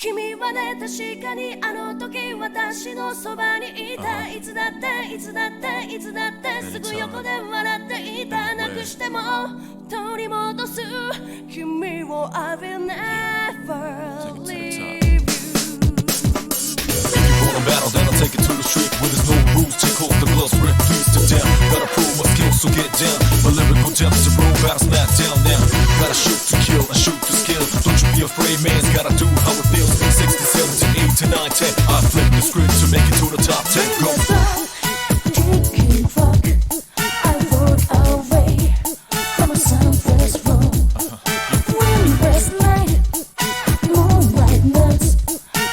君はね、確かにあの時私のそばにいた。いつだっていつだっていつだってすぐ横で笑っていた。なくしても取り戻す君を I will never leave you. If you want a battle, then I'll take it to the street where there's no rules. Take off the gloves, rip freeze to down. Gotta prove my skills, so get down. My lyrical gems to roll, battle smack down now. Gotta shoot to kill, I shoot to skill. Don't you be afraid, man's gotta do how it feels. 16, 17, 18, 19, 10. I flip the script to make it to the top 10. Go. Drinking vodka, I walk away from a sunless room. Windless night, moonlight nuts.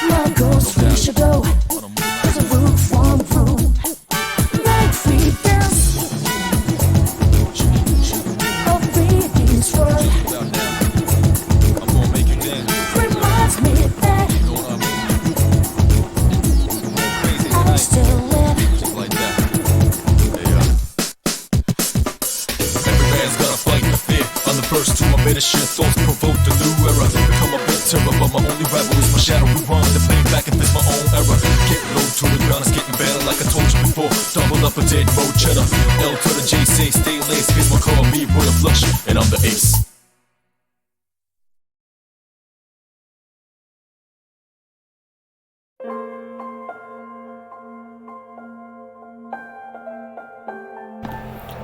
My ghost wish to go. There's a roof from room. Night free dance. Of reading's world. I'm gonna make you dance. Reminds me that You know what I mean? Crazy I tonight. still live. Just like that. Yeah. Every man's gotta fight the fear. I'm the first to admit a shit. Thoughts provoke the new era. Become a bit terror, but my only rival is my shadow. Rewind the plane back and fix my own error. Get low to the ground, it's getting better like I told you before. Double up a dead road cheddar. L to the J, say stay laced. Here's my call, me with a flush, and I'm the ace.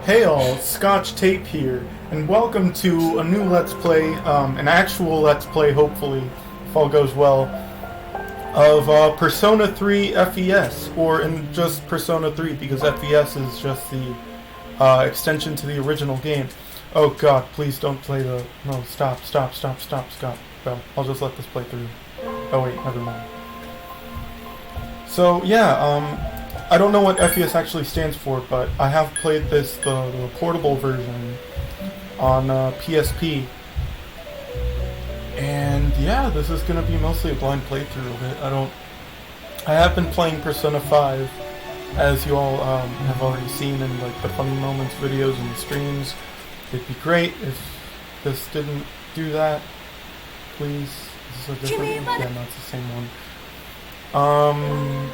Hey all, Scotch Tape here, and welcome to a new Let's Play, an actual Let's Play hopefully, if all goes well, of Persona 3 S.E.E.S, or in just Persona 3, because S.E.E.S is just the extension to the original game. Oh god, please don't play the... No, stop, Scott. Well, I'll just let this play through. Oh wait, never mind. So, yeah, I don't know what S.E.E.S actually stands for, but I have played this, the portable version, on PSP. And yeah, this is going to be mostly a blind playthrough of it. I have been playing Persona 5, as you all have already seen in like the funny moments videos and streams. It'd be great if this didn't do that. Please. This is a different one. Yeah, no, it's the same one.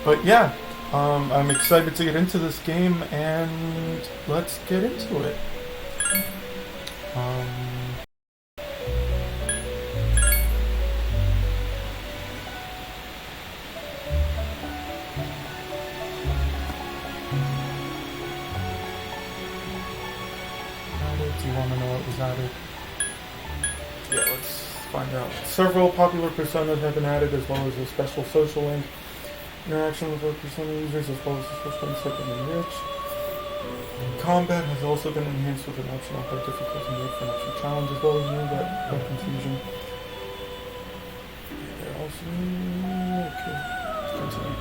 But yeah. I'm excited to get into this game, and let's get into it. Do you want to know what was added? Yeah, let's find out. Several popular personas have been added, as well as a special social link. Interaction with other Persona users, as well as the social links have been enriched. Combat has also been enhanced with an optional hard difficulty made for an extra challenge, as well as new weapon confusion. They're also... Okay. Let's continue.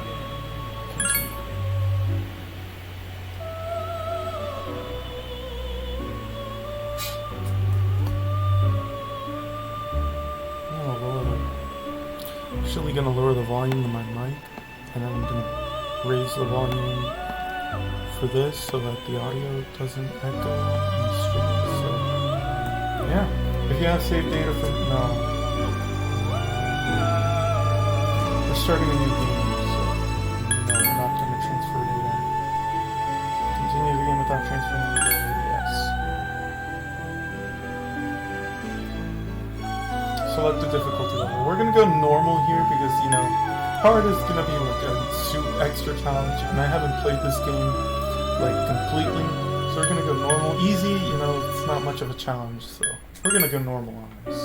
I'm actually gonna lower the volume of my mic, and then I'm gonna raise the volume for this so that the audio doesn't echo in the stream. So yeah, if you have saved data from we're starting a new game, so no, we're not gonna transfer data. Continue the game without transferring the data. Yes. Select the difficulty level. We're gonna go normal here because, you know, hard is gonna be like a extra challenge, and I haven't played this game like completely, so we're gonna go normal. Easy, you know, it's not much of a challenge, so we're gonna go normal on this.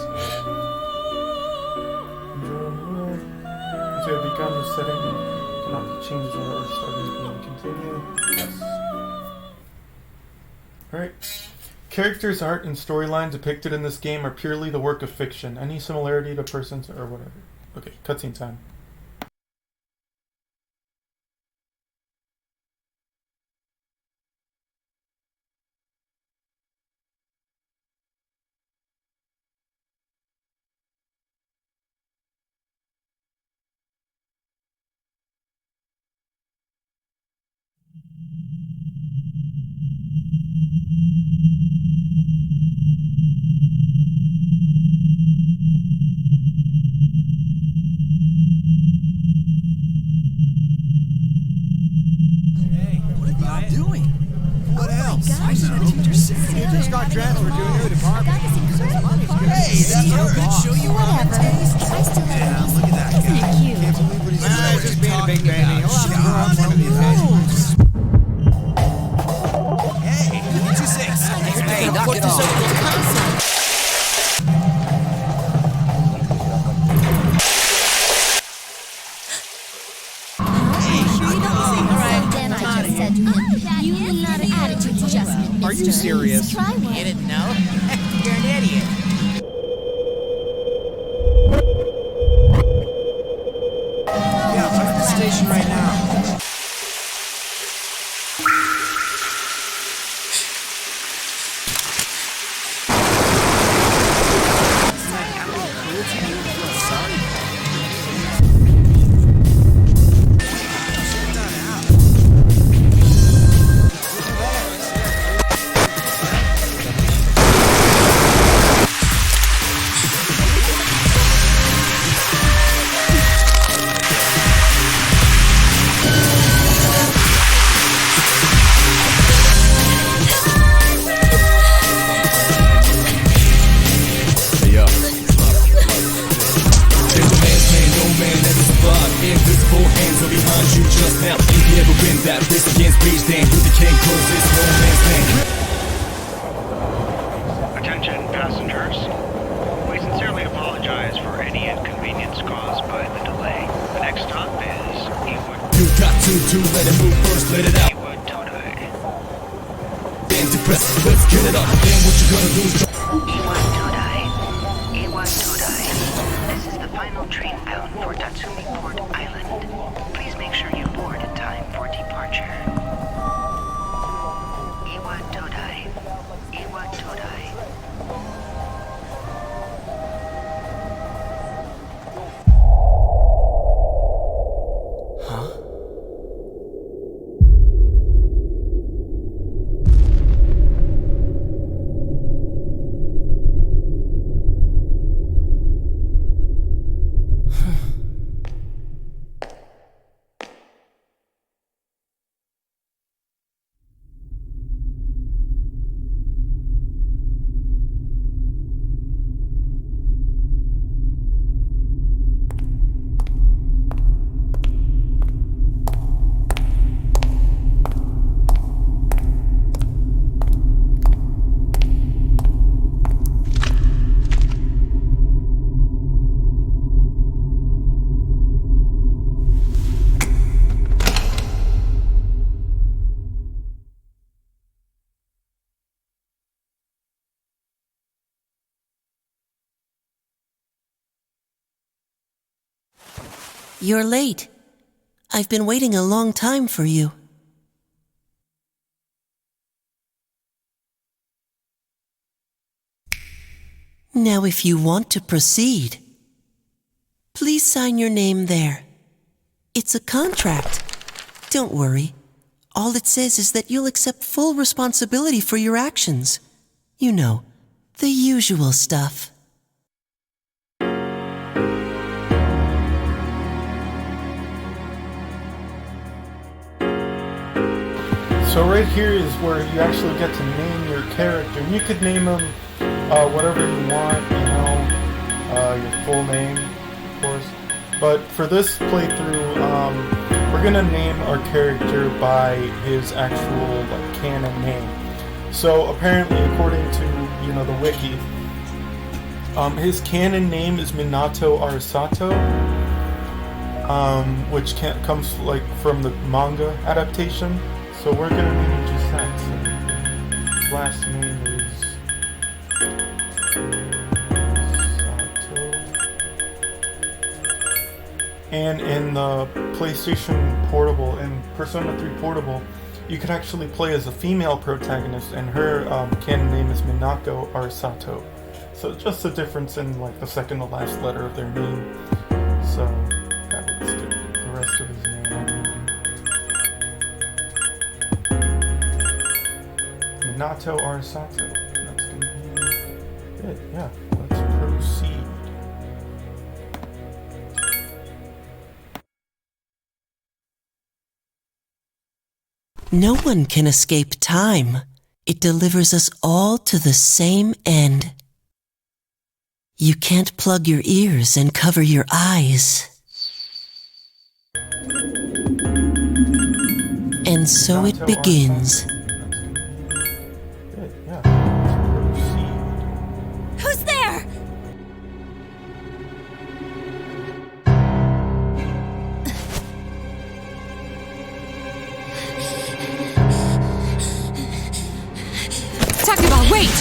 To become the setting cannot be changed or starting the game. Continue. Yes. Alright. Characters' art and storyline depicted in this game are purely the work of fiction. Any similarity to persons or whatever. Okay, cutscene time. What else? I know. You just got transferred to a new department. Hey, that's her. Could show you ramen taste. Yeah, look at that guy. Can't believe what he's doing. Nah, just being a big baby. He'll have to grow up one of these days. Hey, 2-6. Hey, knock it off. Are you serious? You didn't know? You're an idiot. Yeah, I'm at the station right now. Invisible hands are behind you just now. If you ever win that race against rage, then you can't close this no man's land. Attention passengers. We sincerely apologize for any inconvenience caused by the delay. The next stop is Iwood. You got to let it move first, let it out. Iwood Todai. Then depress, let's get it up. Then what you gonna do is Iwood Todai. Iwood Todai. This is the final train bound for Tatsumi Port Island. Please make sure you board in time for departure. Iwood Todai. Iwood Todai. You're late. I've been waiting a long time for you. Now, if you want to proceed, please sign your name there. It's a contract. Don't worry. All it says is that you'll accept full responsibility for your actions. You know, the usual stuff. So right here is where you actually get to name your character. And you could name him whatever you want, you know, your full name, of course. But for this playthrough, we're gonna name our character by his actual canon name. So apparently, according to the wiki, his canon name is Minato Arisato, which comes from the manga adaptation. So we're gonna name him just that. So his last name is Sato. And in the PlayStation Portable, in Persona 3 Portable, you can actually play as a female protagonist, and her canon name is Minako Arisato. So just a difference in the second to last letter of their name. So let's get the rest of his name. Nato Arisato. That's gonna be it. Yeah, let's proceed. No one can escape time. It delivers us all to the same end. You can't plug your ears and cover your eyes. And so it Nato begins. Arisato. That's gonna be it. Yeah, let's proceed. Who's there? Takeba, wait!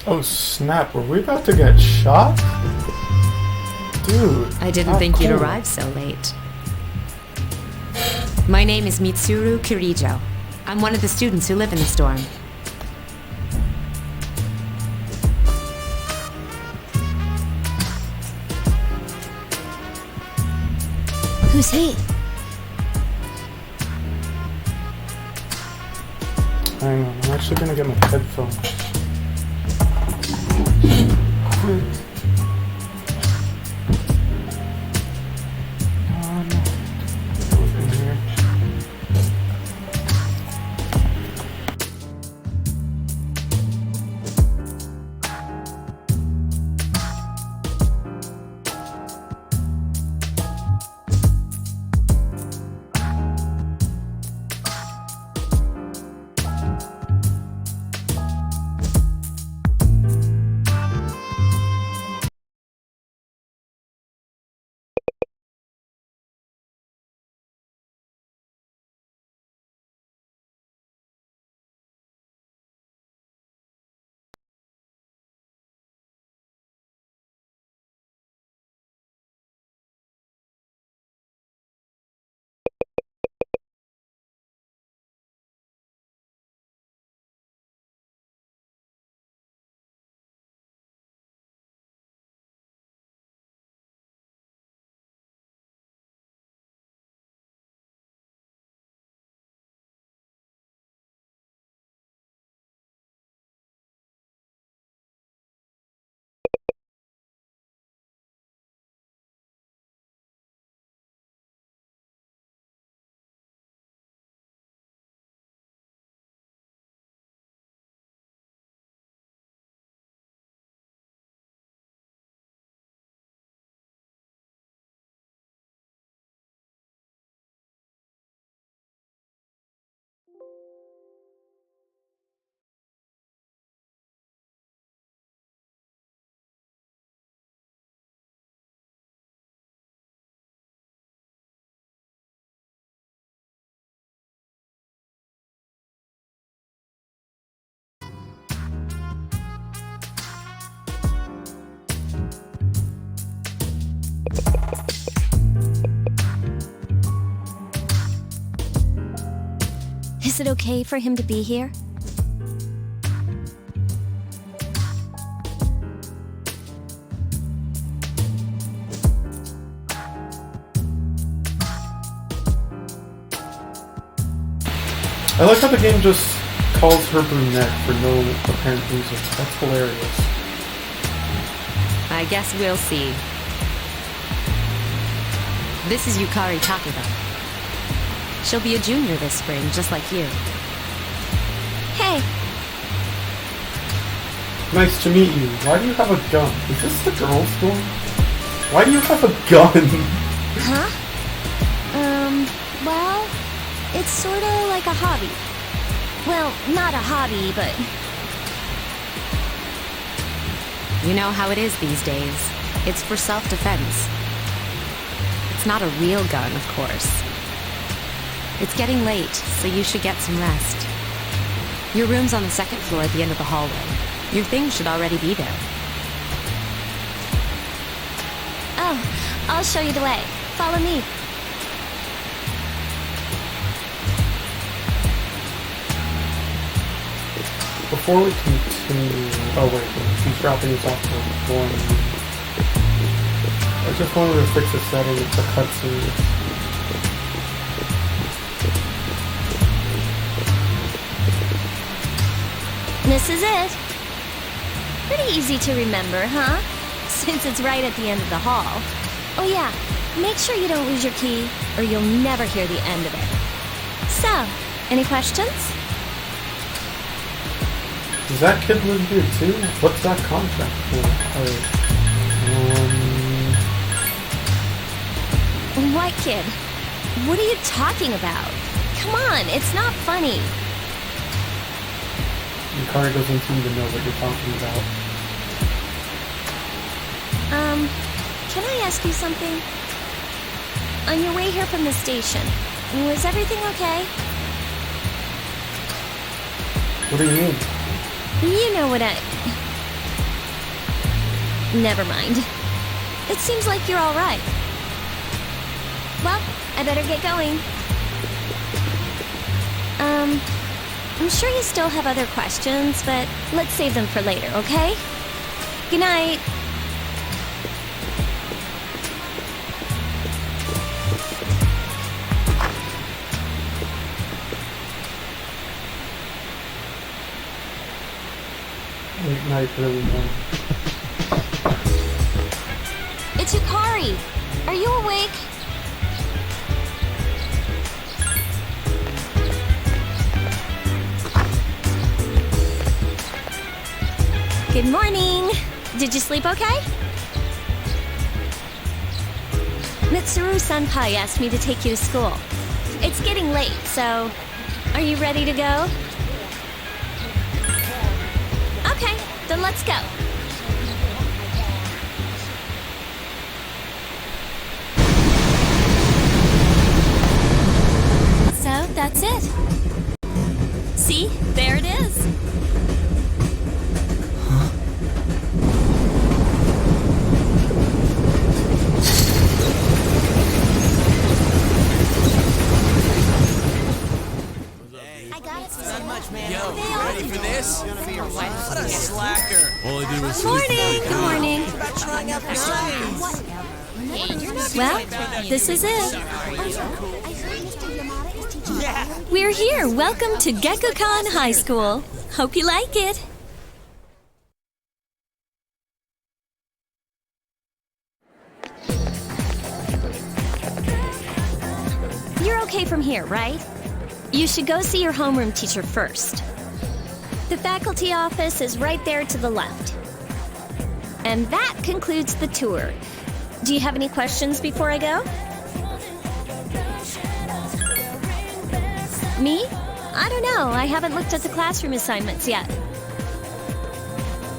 Oh snap, were we about to get shot? Dude. I didn't how think you'd cool. arrive so late. My name is Mitsuru Kirijo. I'm one of the students who live in this dorm. Who's he? Hang on, I'm actually gonna get my headphones. In here. Is it okay for him to be here? I like how the game just calls her brunette for no apparent reason. That's hilarious. I guess we'll see. This is Yukari Takeba. She'll be a junior this spring, just like you. Hey, Nice to meet you. Why do you have a gun? Is this the girls' dorm? Why do you have a gun? huh? Well, it's sorta like a hobby. Well, not a hobby, but You know how it is these days. It's for self-defense. It's not a real gun, of course. It's getting late, so you should get some rest. Your room's on the second floor at the end of the hallway. Your things should already be there. oh, I'll show you the way. Follow me. Before we continue... Oh wait, she's dropping us off to the floor. I just wanted to fix a setting. It's a cutscene. This is it. Pretty easy to remember, huh? Since it's right at the end of the hall. Oh yeah, make sure you don't lose your key, or you'll never hear the end of it. So, any questions? Does that kid live here too? What's that contract for? What kid? What are you talking about? Come on, it's not funny. Yukari doesn't seem to know what you're talking about. Can I ask you something? On your way here from the station, was everything okay? What do you mean? You know what Never mind. It seems like you're all right. Well, I better get going. I'm sure you still have other questions, but let's save them for later, okay? Good night. Late night, early morning. It's Yukari. Are you awake? Good morning. Did you sleep okay? Mitsuru-senpai asked me to take you to school. It's getting late, so are you ready to go? Okay, then let's go. So, that's it. See? There it is. All I did was Morning, good morning. Well, this is it. We're here. Welcome to Gekukan High School. Hope you like it. You're okay from here, right? You should go see your homeroom teacher first. The faculty office is right there to the left. And that concludes the tour. Do you have any questions before I go? Me? I don't know. I haven't looked at the classroom assignments yet.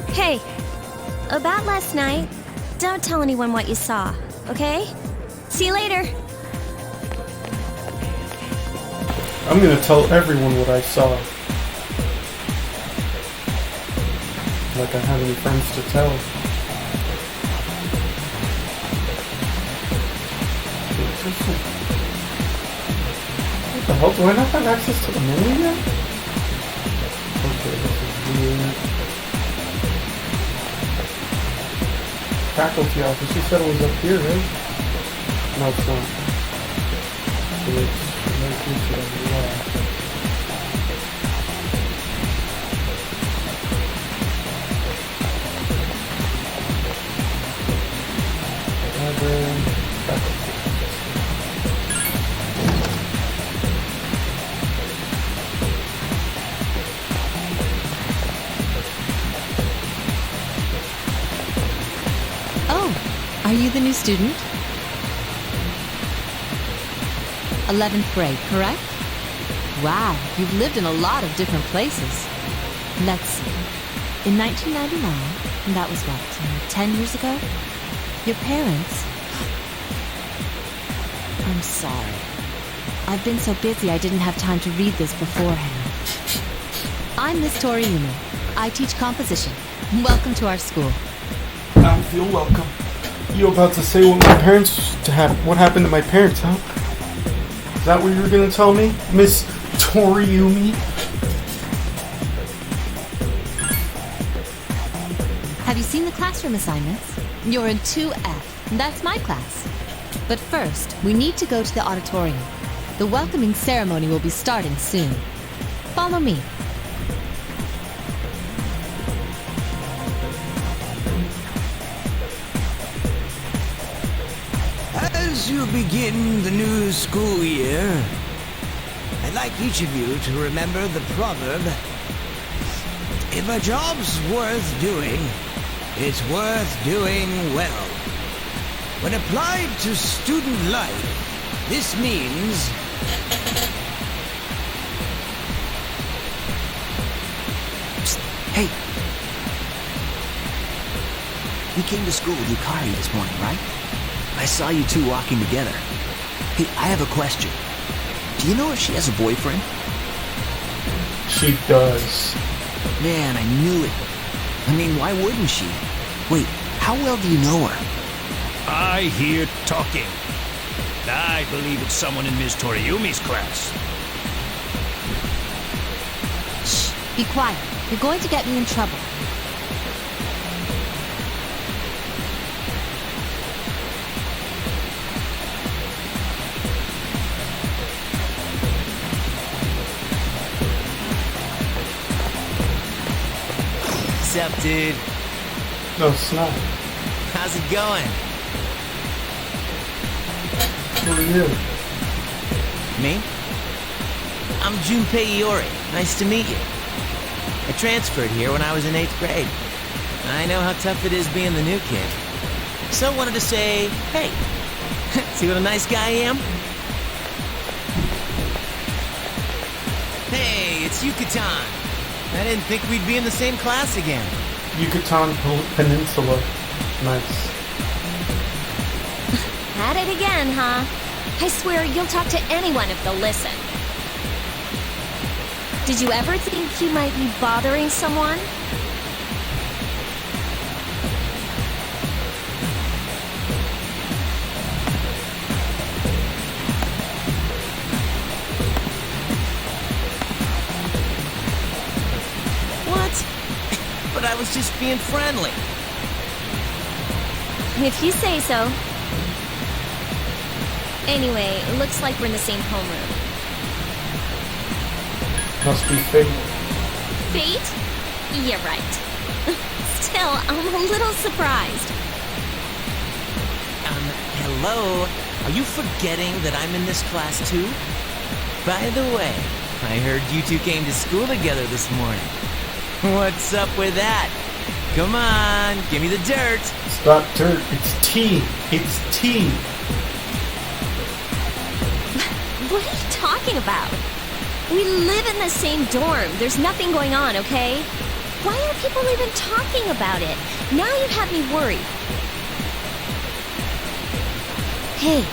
Hey, about last night, don't tell anyone what you saw, okay? See you later. I'm gonna tell everyone what I saw. Like I have any friends to tell. What the hell? Do I not have access to the menu yet? Okay, this is weird. Faculty office. You said it was up here, right? No, it's not. It's right here to the left. Oh, are you the new student? 11th grade, correct? Wow, you've lived in a lot of different places. Let's see. In 1999, that was what, 10 years ago? Your parents? I'm sorry. I've been so busy I didn't have time to read this beforehand. I'm Miss Toriume. I teach composition. Welcome to our school. I feel welcome. You about to say what what happened to my parents, huh? Is that what you were gonna tell me, Miss Toriumi? Have you seen the classroom assignments? You're in 2F. That's my class. But first, we need to go to the auditorium. The welcoming ceremony will be starting soon. Follow me. As you begin the new school year, I'd like each of you to remember the proverb, if a job's worth doing, it's worth doing well. When applied to student life, this means Hey! You came to school with Yukari this morning, right? I saw you two walking together. Hey, I have a question. Do you know if she has a boyfriend? She does. Man, I knew it. I mean, why wouldn't she? Wait, how well do you know her? I hear talking. I believe it's someone in Ms. Toriumi's class. Shh, be quiet. You're going to get me in trouble. What's up, dude? No, snap. How's it going? Who are you? Me? I'm Junpei Iori. Nice to meet you. I transferred here when I was in 8th grade. I know how tough it is being the new kid. So I wanted to say, hey, see what a nice guy I am? Hey, it's Yucatan. I didn't think we'd be in the same class again. Yucatan Peninsula. Nice. At it again, huh? I swear you'll talk to anyone if they'll listen. Did you ever think you might be bothering someone? What? But I was just being friendly. If you say so. Anyway, it looks like we're in the same homeroom. Must be fate. Fate? You're right. Still, I'm a little surprised. Hello? Are you forgetting that I'm in this class too? By the way, I heard you two came to school together this morning. What's up with that? Come on, give me the dirt. It's not dirt, it's tea. It's tea. What are you talking about? We live in the same dorm. There's nothing going on, okay? Why are people even talking about it? Now you have me worried. Hey,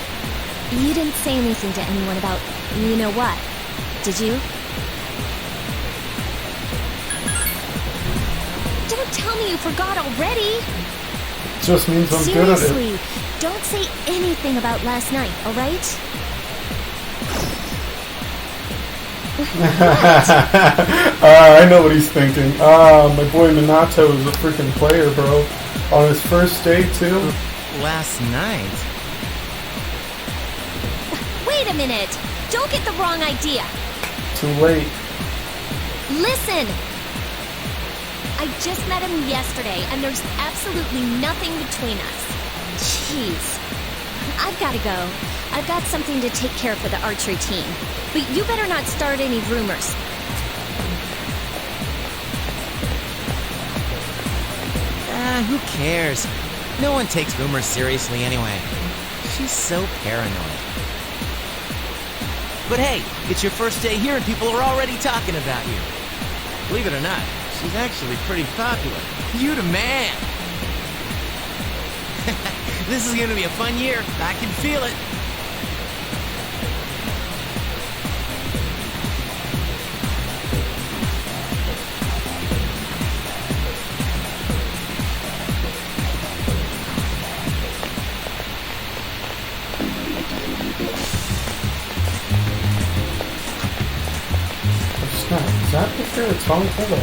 you didn't say anything to anyone about you know what, did you? Don't tell me you forgot already. Just means I'm good at it. Seriously, don't say anything about last night, alright? I know what he's thinking. My boy Minato is a freaking player, bro. On his first day, too. Last night? Wait a minute! Don't get the wrong idea! Too late. Listen! I just met him yesterday, and there's absolutely nothing between us. Jeez. I've gotta go. I've got something to take care of for the archery team. But you better not start any rumors. Who cares? No one takes rumors seriously anyway. She's so paranoid. But hey, it's your first day here and people are already talking about you. Believe it or not, she's actually pretty popular. You the man! This is gonna be a fun year. I can feel it. Sure, it's fine, hold up.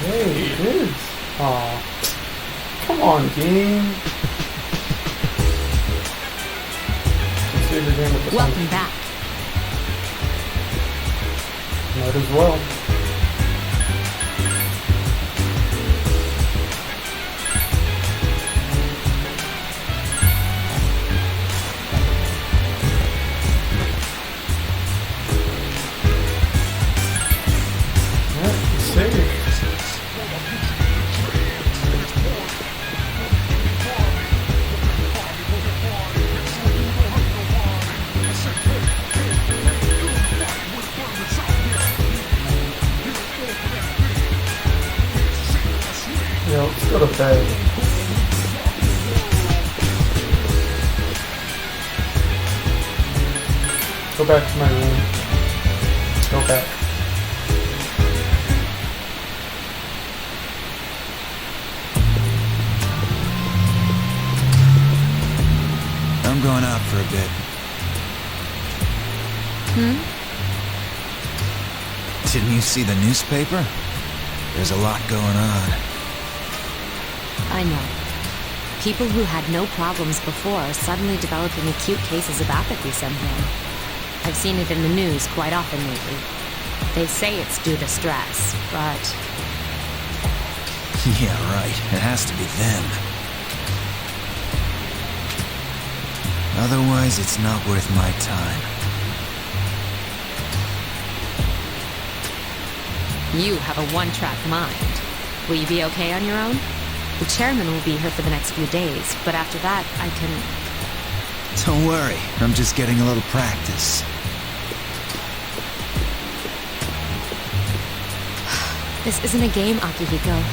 Hey, it is. Aw. Come on, game. Save your game with the Welcome back. Might as well. Let's go to bed. Go back to my room. Go back. I'm going out for a bit. Didn't you see the newspaper? There's a lot going on. I know. People who had no problems before are suddenly developing acute cases of apathy syndrome. I've seen it in the news quite often lately. They say it's due to stress, but... Yeah, right. It has to be them. Otherwise, it's not worth my time. You have a one-track mind. Will you be okay on your own? The chairman will be here for the next few days, but after that, I can... Don't worry, I'm just getting a little practice. This isn't a game, Akihiko.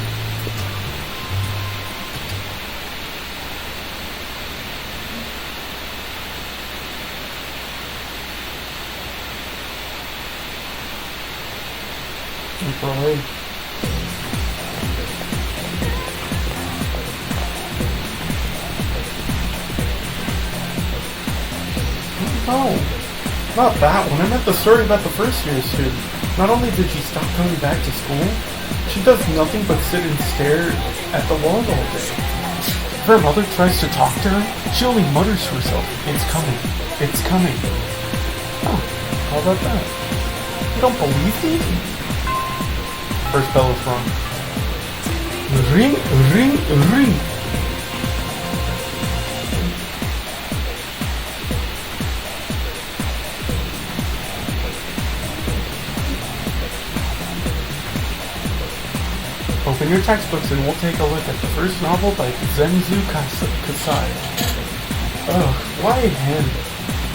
April 8th. No, not that one. I meant the story about the first year student. Not only did she stop coming back to school, she does nothing but sit and stare at the wall all day. If her mother tries to talk to her, she only mutters to herself, "It's coming, it's coming." Oh, how about that? You don't believe me? First bell is rung. Ring, ring, ring. Open your textbooks and we'll take a look at the first novel by Zenzu Kasai. Ugh, why him?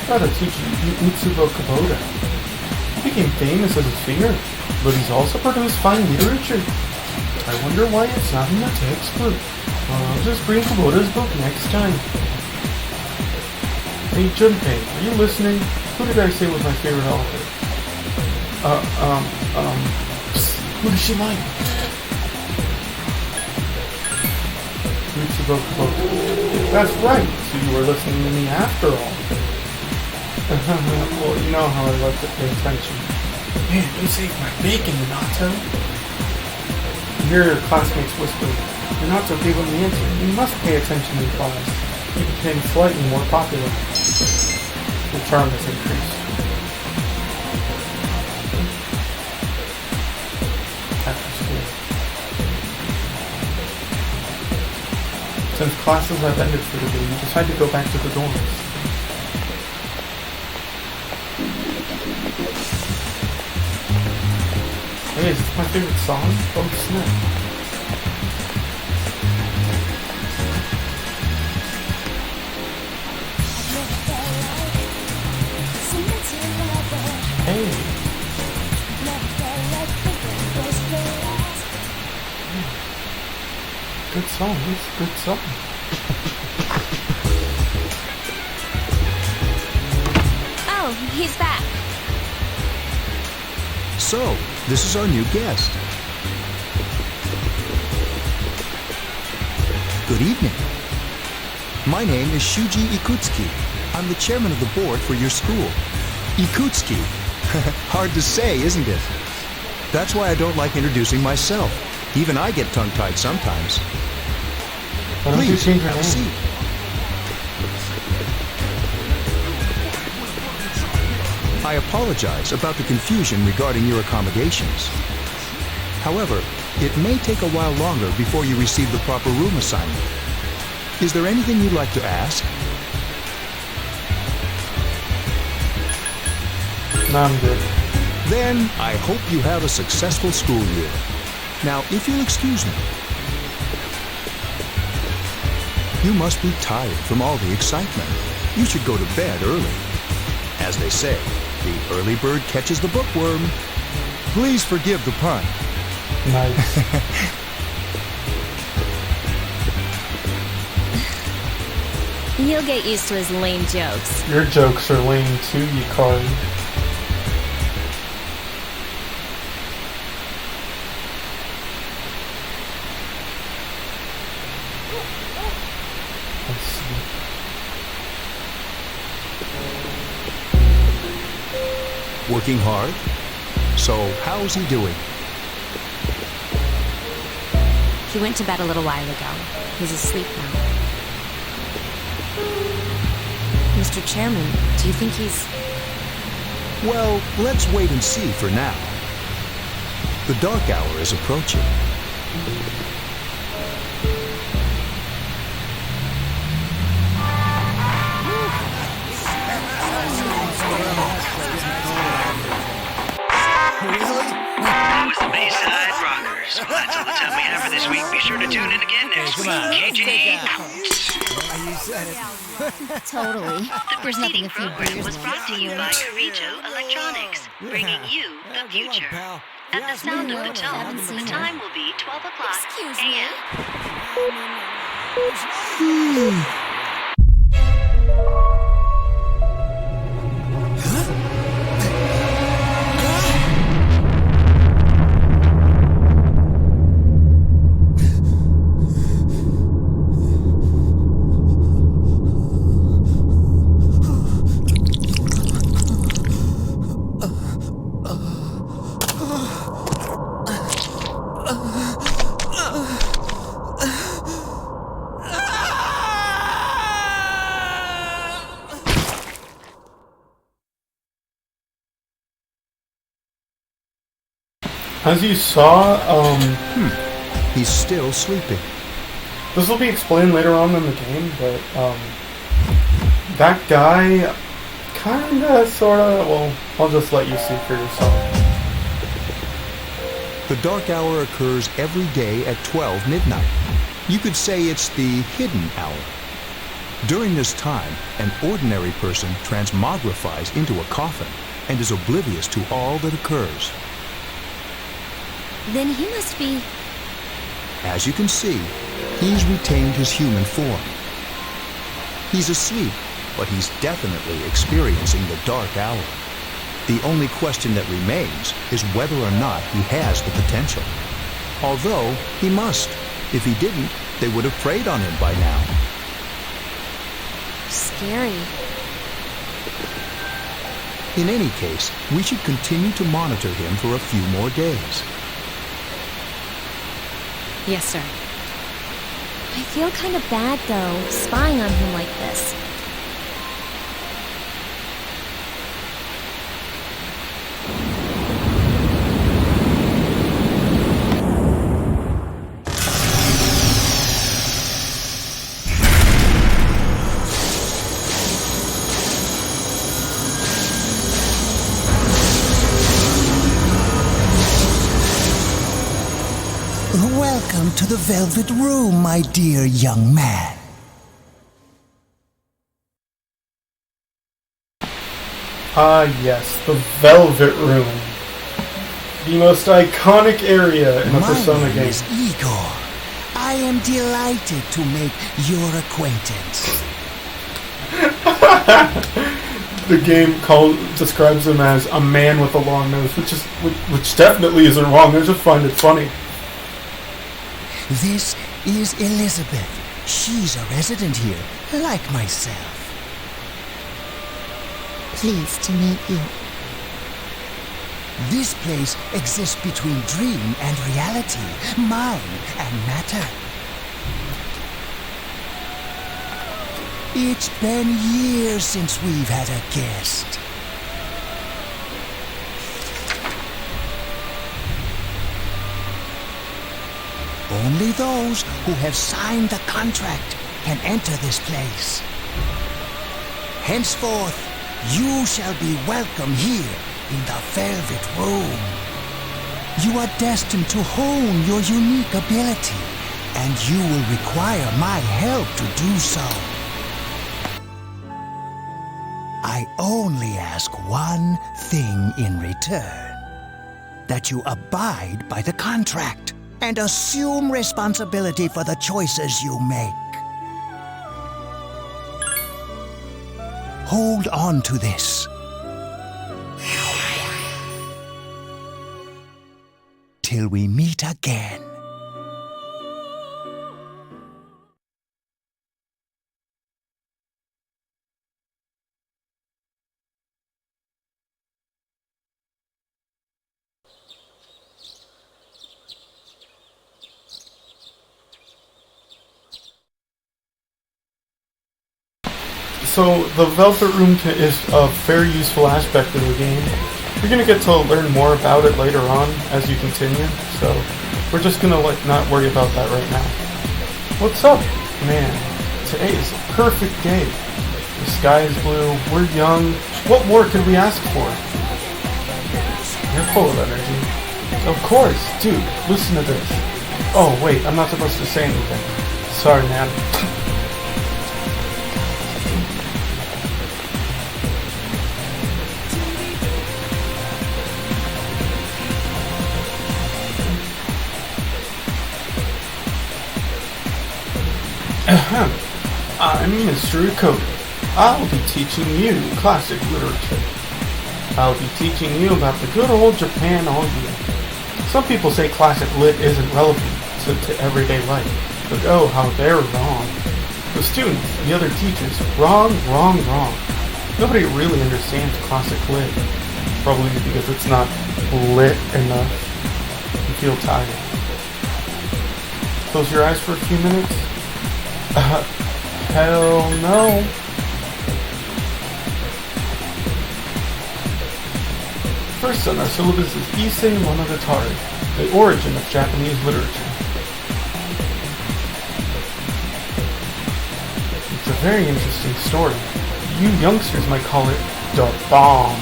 Gotta teach you Utsubo Kubota. He became famous as a singer, but he's also produced fine literature. I wonder why it's not in the textbook. I'll just bring Kubota's book next time. Hey Junpei, are you listening? Who did I say was my favorite author? Who does she like? That's right, so you were listening to me after all. Well, you know how I like to pay attention. Man, you saved my bacon, Minato. You hear your classmates whispering, Minato gave him the answer. You must pay attention in class. He became slightly more popular. The charm has increased. After school. Since classes have ended for the day, you decide to go back to the dorms. Hey, is this my favorite song? Oh snap. Hey. Good song, it's a good song. Oh, he's back. So, this is our new guest. Good evening. My name is Shuji Ikutsuki. I'm the chairman of the board for your school. Ikutsuki. Hard to say, isn't it? That's why I don't like introducing myself. Even I get tongue-tied sometimes. Why don't you Please, change your have a name? seat. I apologize about the confusion regarding your accommodations. However, it may take a while longer before you receive the proper room assignment. Is there anything you'd like to ask? No, I'm good. Then I hope you have a successful school year. Now, if you'll excuse me. You must be tired from all the excitement. You should go to bed early. As they say, the early bird catches the bookworm. Please forgive the pun. Nice. He'll get used to his lame jokes. Your jokes are lame too, Yukari. Let's see. Working hard? So, how's he doing? He went to bed a little while ago. He's asleep now. Mr. Chairman, do you think he's... Well, let's wait and see for now. The dark hour is approaching. That was the Bayside Rockers. Well, that's all the time we have for this week. Be sure to tune in again next week. KJ out. Totally. The preceding program was brought to you by Carito Electronics, bringing you the future. At the sound of the tone, the time will be 12 o'clock a.m. As you saw, He's still sleeping. this will be explained later on in the game, but that guy kinda, sorta, well, I'll just let you see for yourself. The dark hour occurs every day at 12 midnight. You could say it's the hidden hour. During this time, an ordinary person transmogrifies into a coffin and is oblivious to all that occurs. Then he must be... As you can see, he's retained his human form. He's asleep, but he's definitely experiencing the dark hour. The only question that remains is whether or not he has the potential. Although, he must. If he didn't, they would have preyed on him by now. scary. In any case, we should continue to monitor him for a few more days. Yes, sir. I feel kind of bad, though, spying on him like this. Welcome to the Velvet Room, my dear young man. Ah, yes, the Velvet Room. The most iconic area in a Persona My name game. is Igor. I am delighted to make your acquaintance. The game describes him as a man with a long nose, which definitely isn't wrong. I just find it funny. This is Elizabeth, She's a resident here, like myself. Pleased to meet you. This place exists between dream and reality, mind and matter. It's been years since we've had a guest. Only those who have signed the contract can enter this place. Henceforth, you shall be welcome here in the Velvet Room. You are destined to hone your unique ability, and you will require my help to do so. I only ask one thing in return: that you abide by the contract and assume responsibility for the choices you make. Hold on to this. Till we meet again. So the Velvet Room is a very useful aspect of the game. You're gonna get to learn more about it later on as you continue, so we're just gonna not worry about that right now. What's up, man? Today is a perfect day. The sky is blue, we're young. What more could we ask for? You're full of energy. Of course, dude, listen to this. Oh wait, I'm not supposed to say anything. Sorry, man. I'm Mr. Cody. I'll be teaching you classic literature. I'll be teaching you about the good old Japan all year. Some people say classic lit isn't relevant to everyday life, but oh, how they're wrong. The students, the other teachers, wrong. Nobody really understands classic lit, probably because it's not lit enough. You feel tired. Close your eyes for a few minutes. Hell no. First on our syllabus is Issei Monogatari, the origin of Japanese literature. It's a very interesting story. You youngsters might call it the bomb.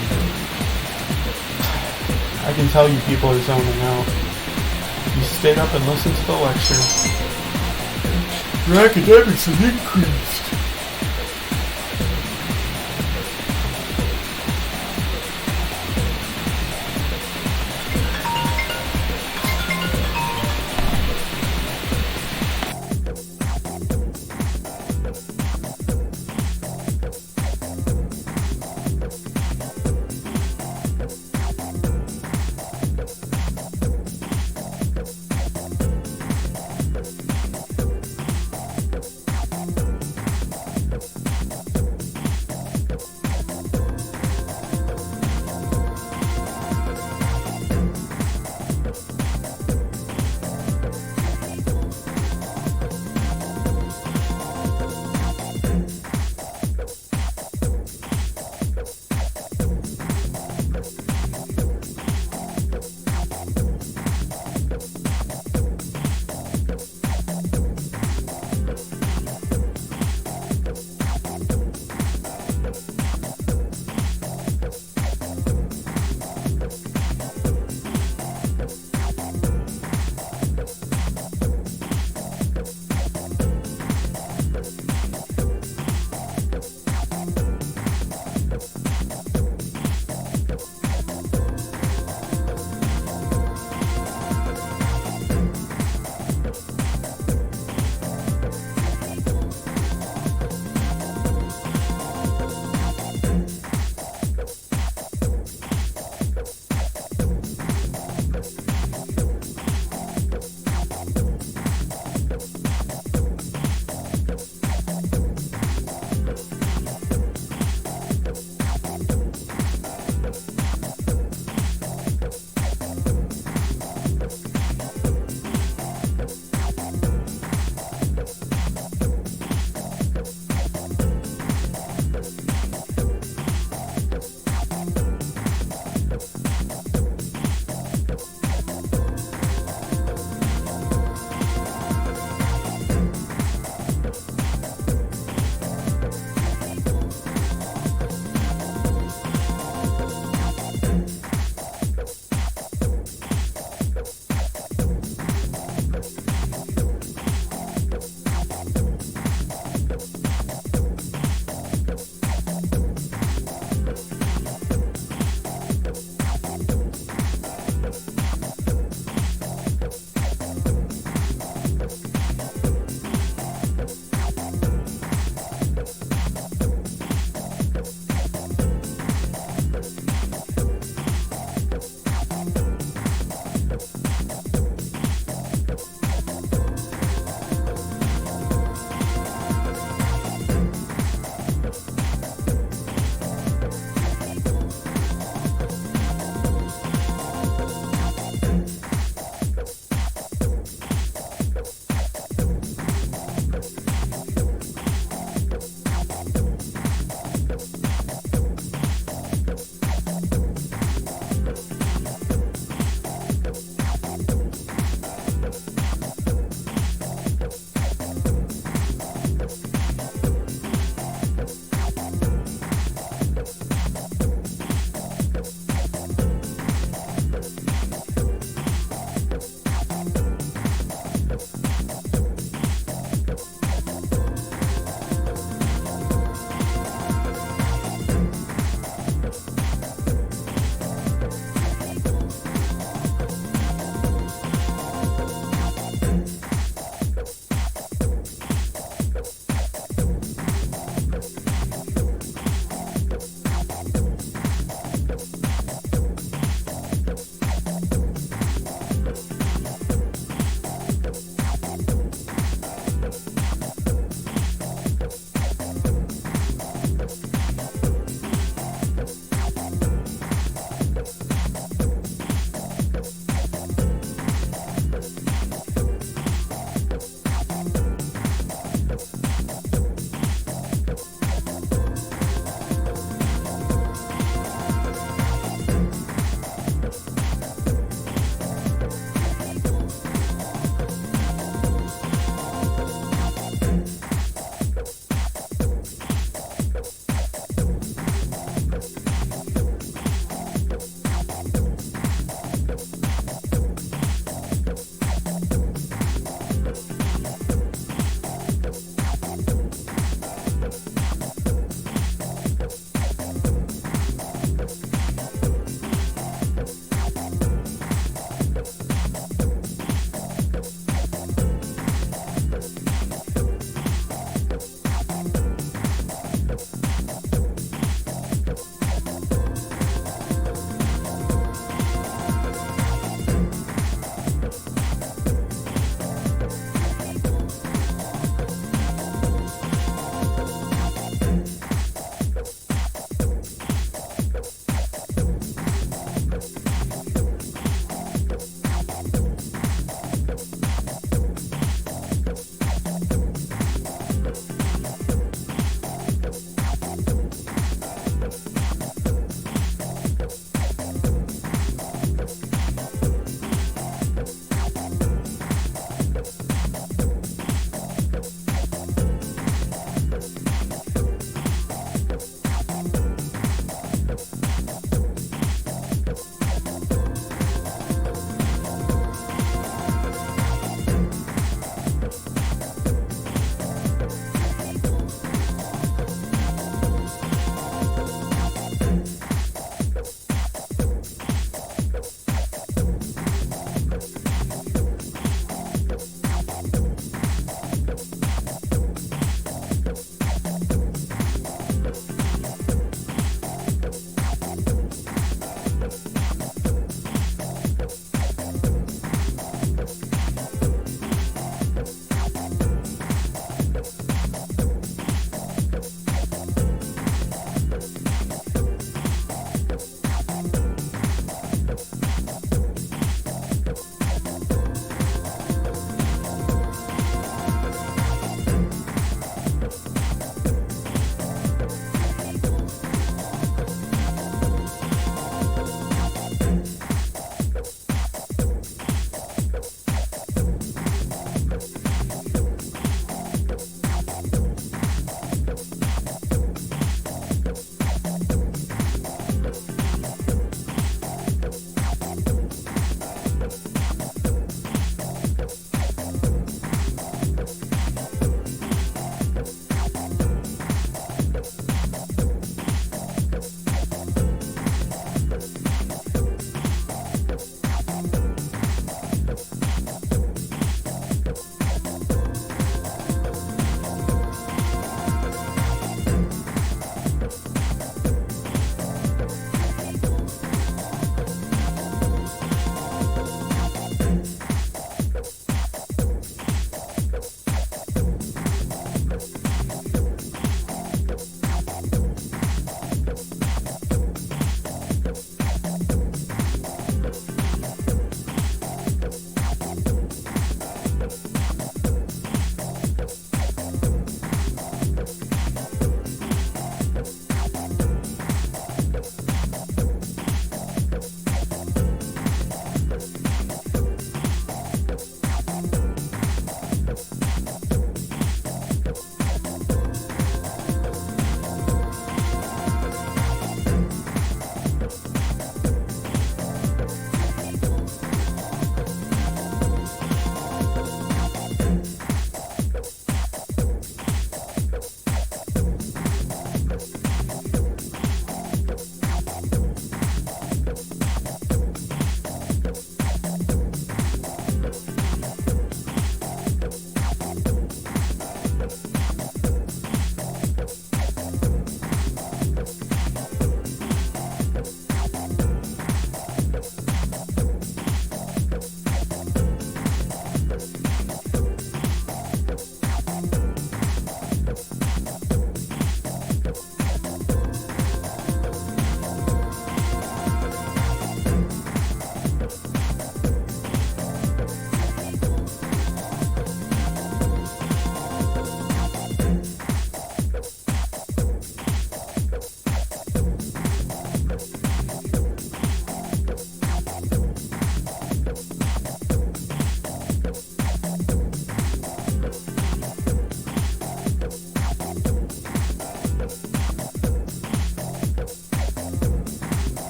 I can tell you people are zoning out. You stayed up and listened to the lecture. Your academics have increased.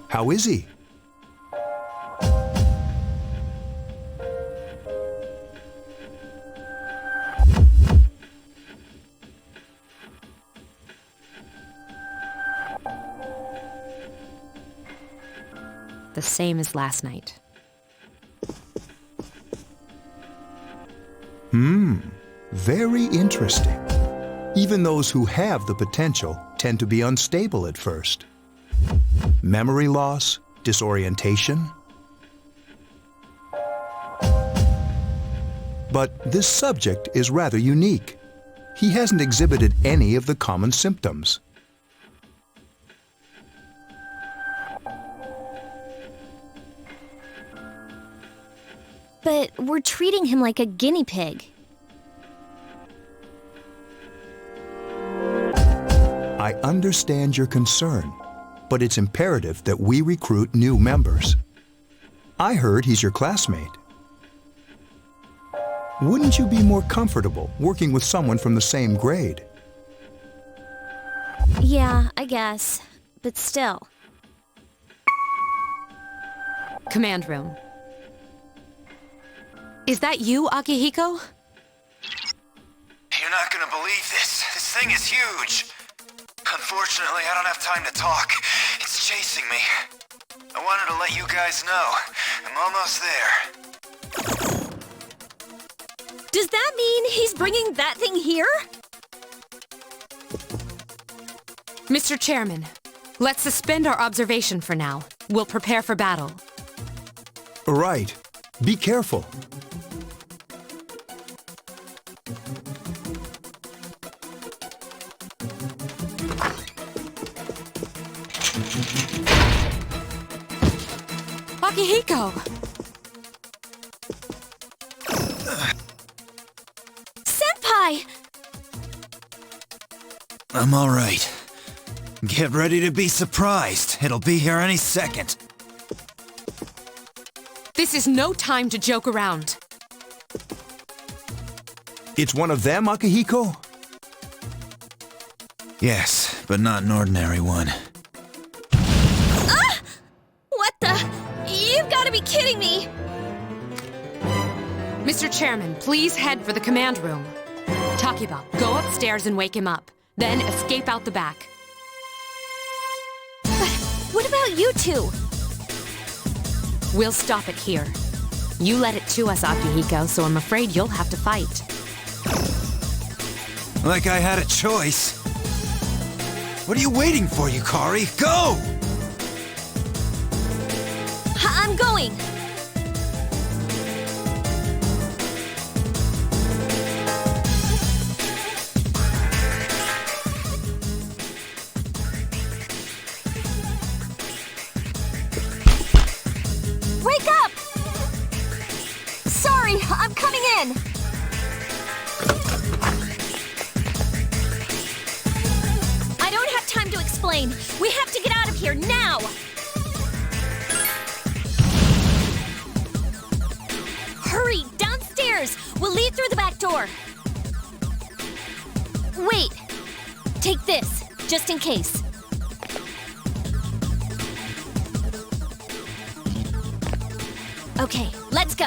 How is he? The same as last night. Very interesting. Even those who have the potential tend to be unstable at first. Memory loss, disorientation. But this subject is rather unique. He hasn't exhibited any of the common symptoms. But we're treating him like a guinea pig. I understand your concern, but it's imperative that we recruit new members. I heard he's your classmate. Wouldn't you be more comfortable working with someone from the same grade? Yeah, I guess. But still. Command room. Is that you, Akihiko? You're not gonna believe this. This thing is huge. Unfortunately, I don't have time to talk. It's chasing me. I wanted to let you guys know. I'm almost there. Does that mean he's bringing that thing here? Mr. Chairman, let's suspend our observation for now. We'll prepare for battle. Right. Be careful. Akihiko! Senpai! I'm all right. Get ready to be surprised. It'll be here any second. This is no time to joke around. It's one of them, Akihiko? Yes, but not an ordinary one. Ah! What the? You've got to be kidding me! Mr. Chairman, please head for the command room. Takiba, go upstairs and wake him up. Then escape out the back. But what about you two? We'll stop it here. You led it to us, Akihiko, so I'm afraid you'll have to fight. Like I had a choice. What are you waiting for, Yukari? Go! I'm going! in! I don't have time to explain. We have to get out of here now! Hurry, downstairs! We'll leave through the back door. Wait. Take this, just in case. Okay, let's go.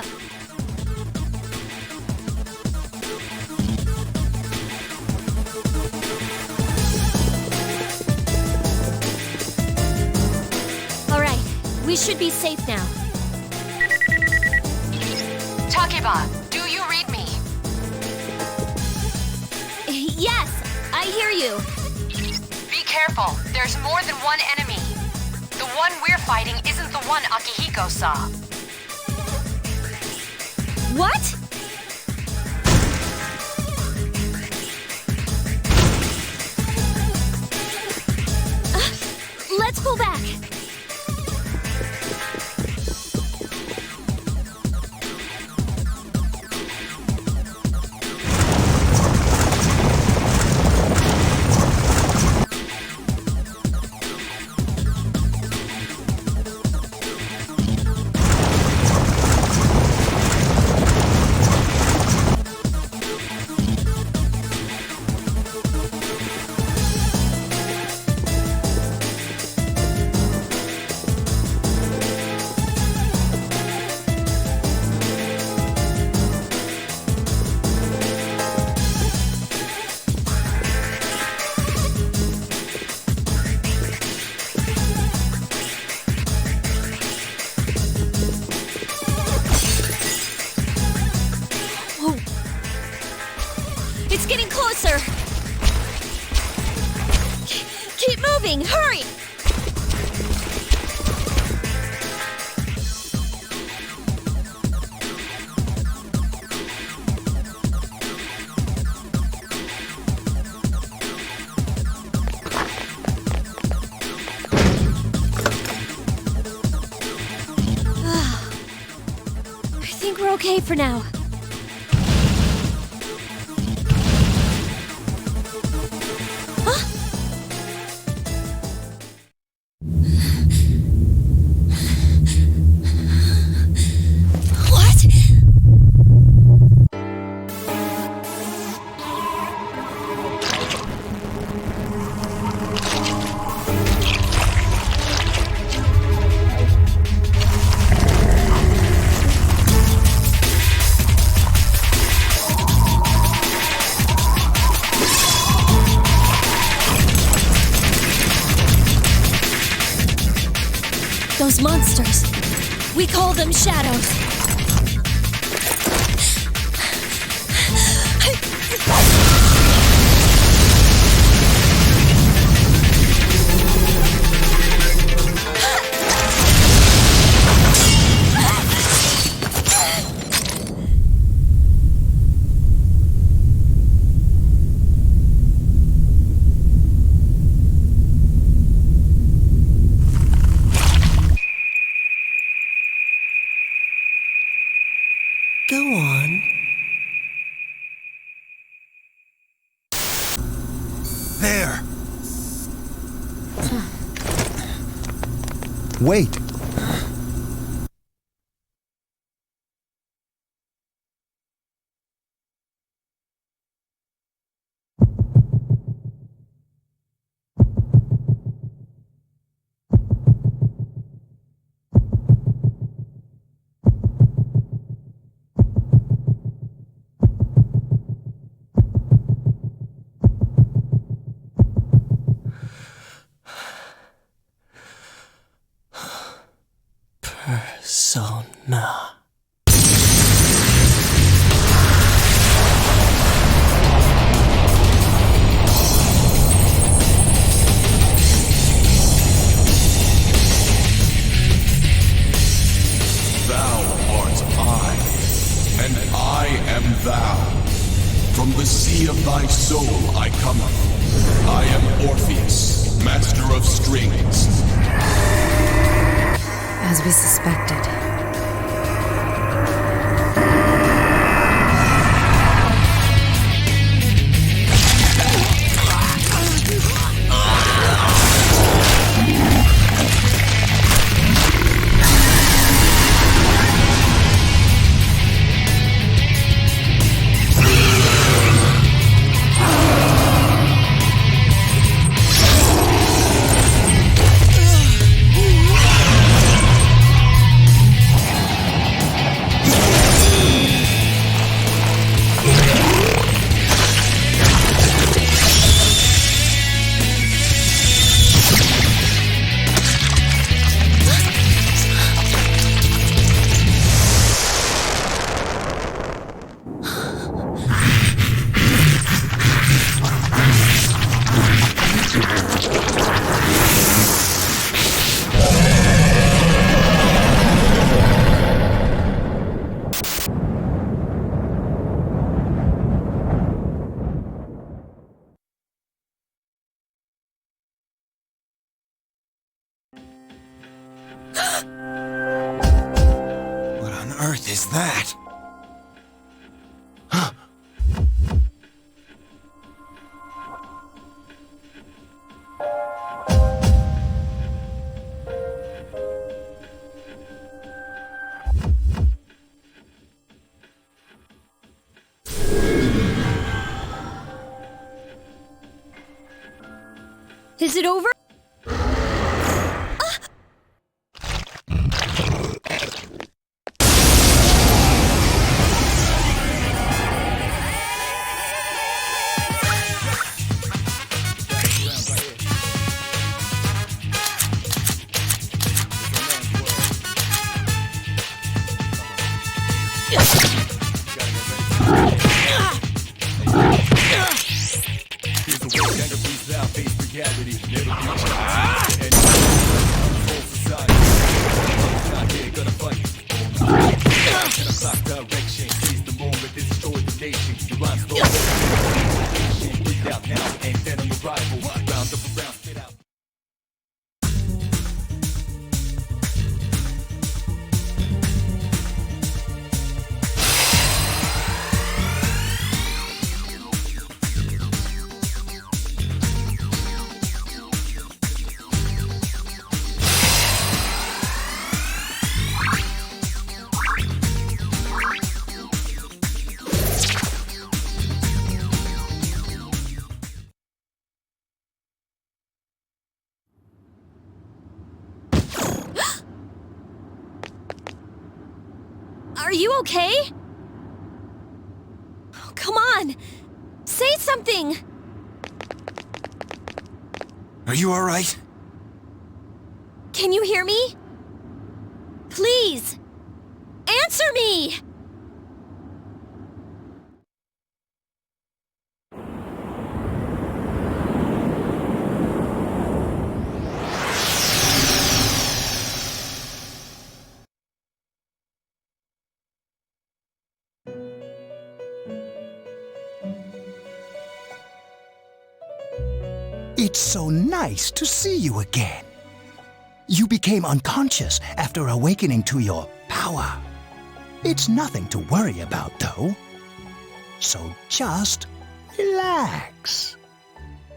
All right, we should be safe now. Takeba, do you read me? Yes, I hear you. Be careful. There's more than one enemy. The one we're fighting isn't the one Akihiko saw. What? Let's pull back. It's getting closer! Keep moving! Hurry! I think we're okay for now. Those monsters. We call them shadows. Go on. There! Wait! Persona. Thou art I, and I am thou. From the sea of thy soul I cometh. I am Orpheus, master of strings. As we suspected. earth is that? Is it over? Are you okay? Oh, come on! Say something! Are you alright? Can you hear me? Please! Answer me! It's so nice to see you again. You became unconscious after awakening to your power. It's nothing to worry about, though. So just relax.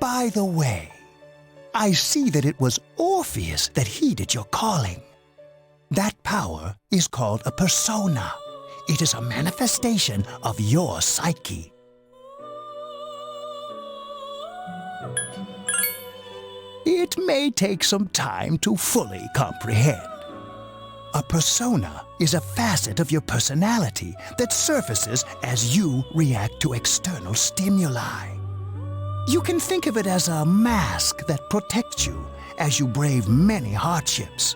By the way, I see that it was Orpheus that heeded your calling. That power is called a persona. It is a manifestation of your psyche. It may take some time to fully comprehend. A persona is a facet of your personality that surfaces as you react to external stimuli. You can think of it as a mask that protects you as you brave many hardships.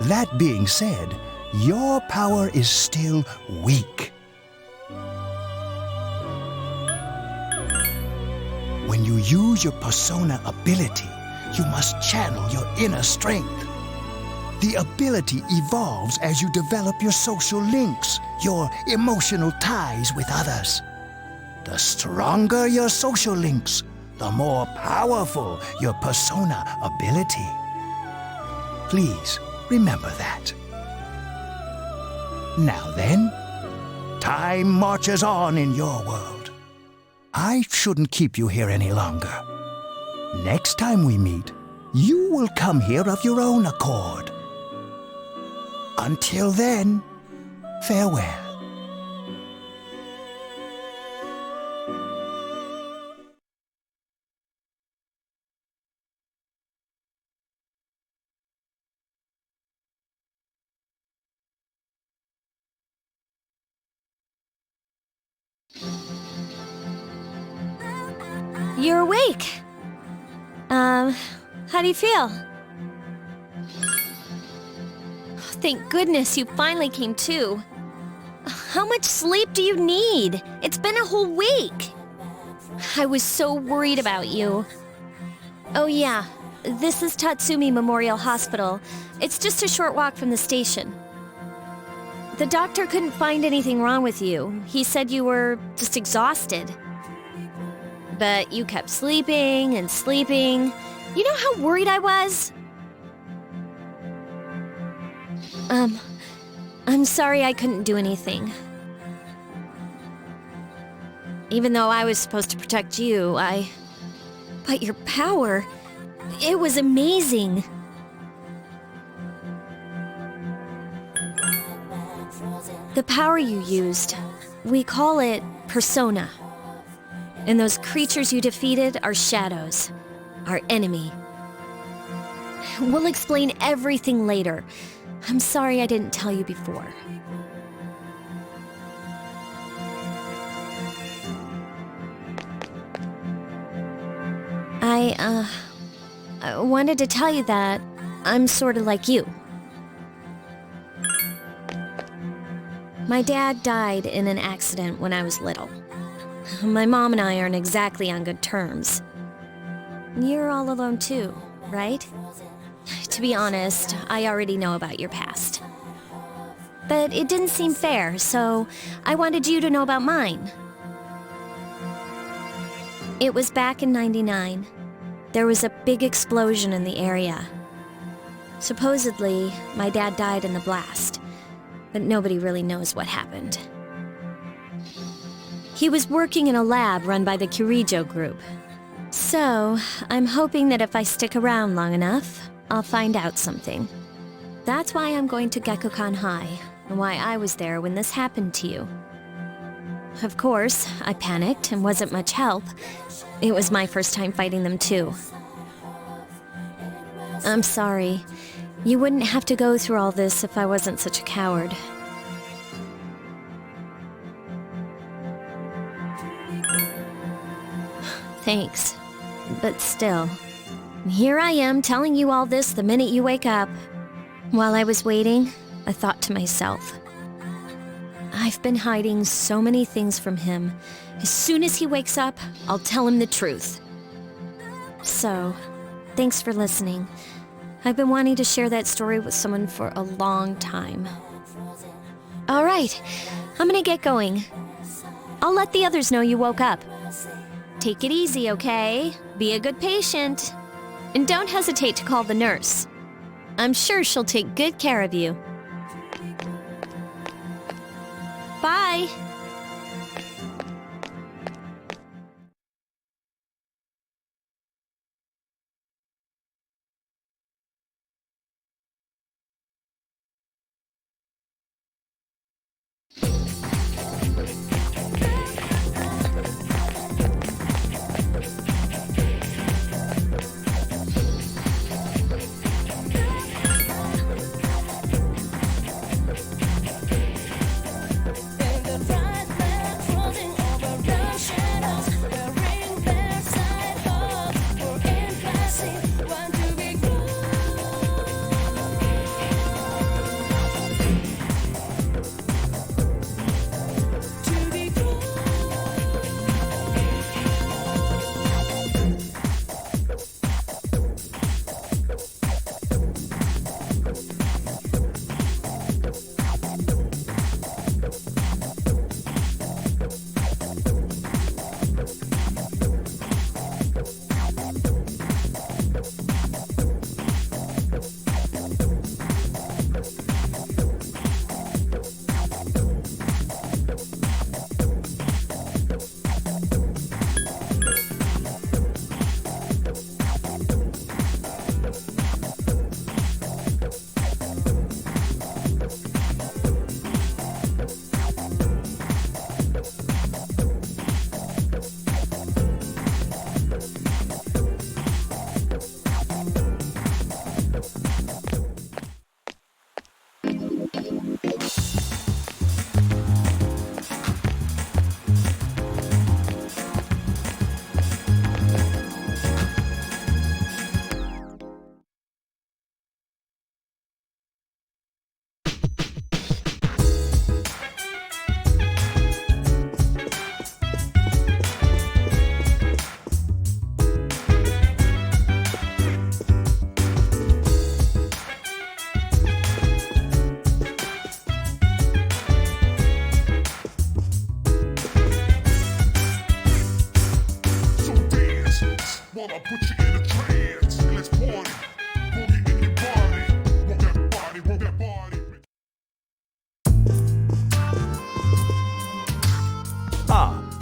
That being said, your power is still weak. When you use your persona ability, you must channel your inner strength. The ability evolves as you develop your social links, your emotional ties with others. The stronger your social links, the more powerful your persona ability. Please remember that. Now then, time marches on in your world. I shouldn't keep you here any longer. Next time we meet, you will come here of your own accord. Until then, farewell. You're awake. How do you feel? Thank goodness you finally came to. How much sleep do you need? It's been a whole week. I was so worried about you. Oh yeah, this is Tatsumi Memorial Hospital. It's just a short walk from the station. The doctor couldn't find anything wrong with you. He said you were just exhausted. But you kept sleeping and sleeping. You know how worried I was? I'm sorry I couldn't do anything. Even though I was supposed to protect you, But your power... It was amazing. The power you used, we call it persona. And those creatures you defeated are shadows, our enemy. We'll explain everything later. I'm sorry I didn't tell you before. I wanted to tell you that I'm sort of like you. My dad died in an accident when I was little. My mom and I aren't exactly on good terms. You're all alone too, right? To be honest, I already know about your past. But it didn't seem fair, so I wanted you to know about mine. It was back in '99. There was a big explosion in the area. Supposedly, my dad died in the blast, but nobody really knows what happened. He was working in a lab run by the Kirijo group. So, I'm hoping that if I stick around long enough, I'll find out something. That's why I'm going to Gekkoukan High, and why I was there when this happened to you. Of course, I panicked and wasn't much help. It was my first time fighting them too. I'm sorry. You wouldn't have to go through all this if I wasn't such a coward. Thanks. But still, here I am telling you all this the minute you wake up. While I was waiting, I thought to myself, I've been hiding so many things from him. As soon as he wakes up, I'll tell him the truth. So, thanks for listening. I've been wanting to share that story with someone for a long time. All right, I'm gonna get going. I'll let the others know you woke up. Take it easy, okay? Be a good patient. And don't hesitate to call the nurse. I'm sure she'll take good care of you. Bye!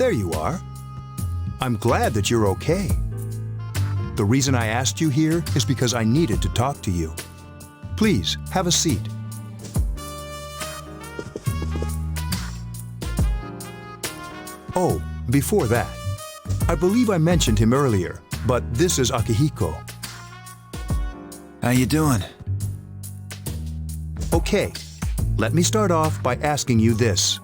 There you are. I'm glad that you're okay. The reason I asked you here is because I needed to talk to you. Please, have a seat. Oh, before that, I believe I mentioned him earlier, but this is Akihiko. How you doing? Okay, let me start off by asking you this.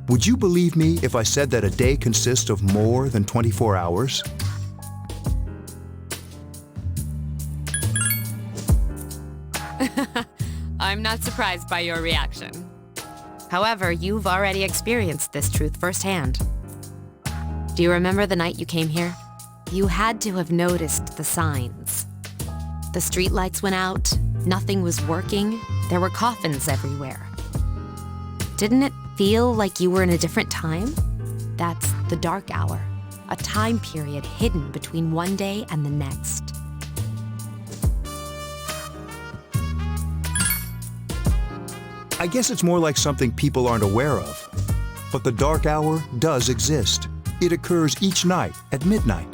Would you believe me if I said that a day consists of more than 24 hours? I'm not surprised by your reaction. However, you've already experienced this truth firsthand. Do you remember the night you came here? You had to have noticed the signs. The streetlights went out, nothing was working, there were coffins everywhere. Didn't it feel like you were in a different time? That's the dark hour, a time period hidden between one day and the next. I guess it's more like something people aren't aware of. But the dark hour does exist. It occurs each night at midnight.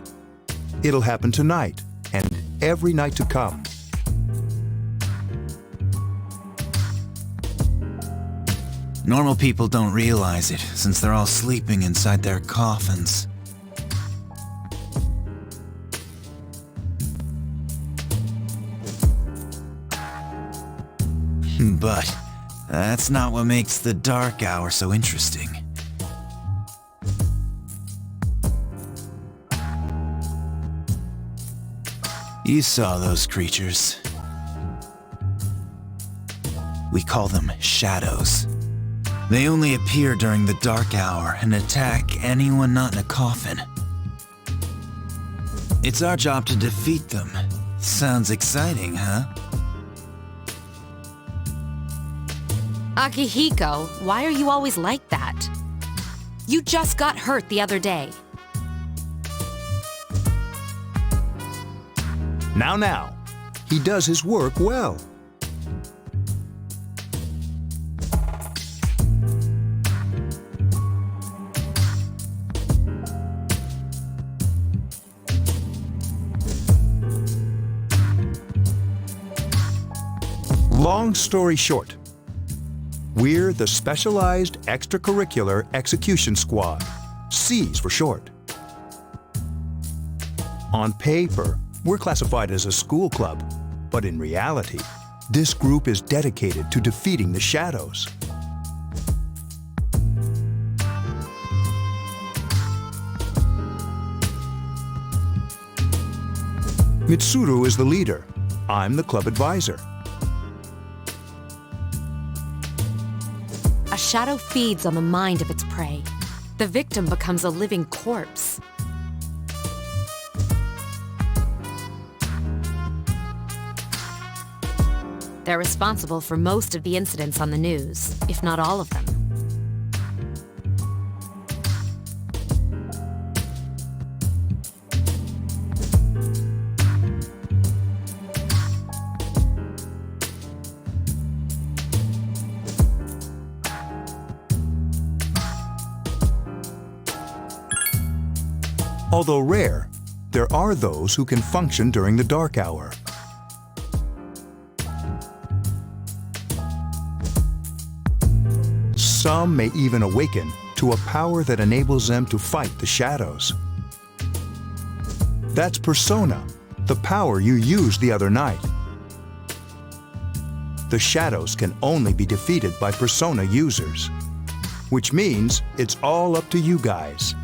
It'll happen tonight and every night to come. Normal people don't realize it, since they're all sleeping inside their coffins. But that's not what makes the dark hour so interesting. You saw those creatures. We call them shadows. They only appear during the dark hour and attack anyone not in a coffin. It's our job to defeat them. Sounds exciting, huh? Akihiko, why are you always like that? You just got hurt the other day. Now, he does his work well. Long story short, we're the Specialized Extracurricular Execution Squad, S.E.E.S for short. On paper, we're classified as a school club, but in reality, this group is dedicated to defeating the shadows. Mitsuru is the leader. I'm the club advisor. A shadow feeds on the mind of its prey. The victim becomes a living corpse. They're responsible for most of the incidents on the news, if not all of them. Although rare, there are those who can function during the dark hour. Some may even awaken to a power that enables them to fight the shadows. That's Persona, the power you used the other night. The shadows can only be defeated by Persona users, which means it's all up to you guys.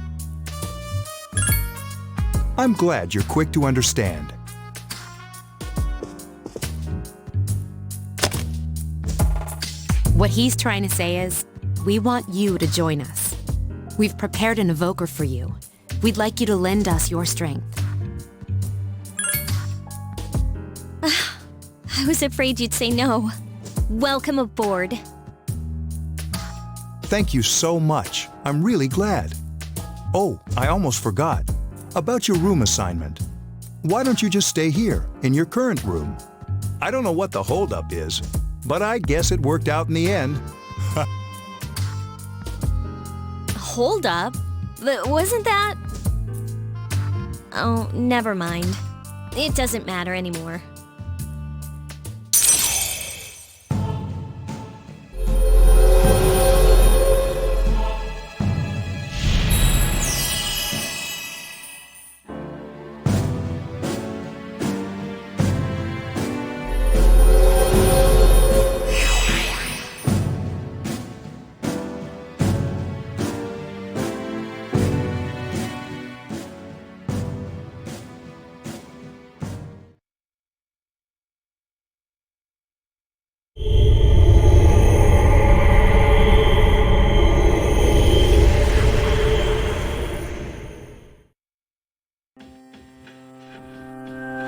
I'm glad you're quick to understand. What he's trying to say is, we want you to join us. We've prepared an evoker for you. We'd like you to lend us your strength. I was afraid you'd say no. Welcome aboard. Thank you so much. I'm really glad. Oh, I almost forgot. About your room assignment. Why don't you just stay here, in your current room? I don't know what the holdup is, but I guess it worked out in the end. hold up. But wasn't that... Oh, never mind. It doesn't matter anymore.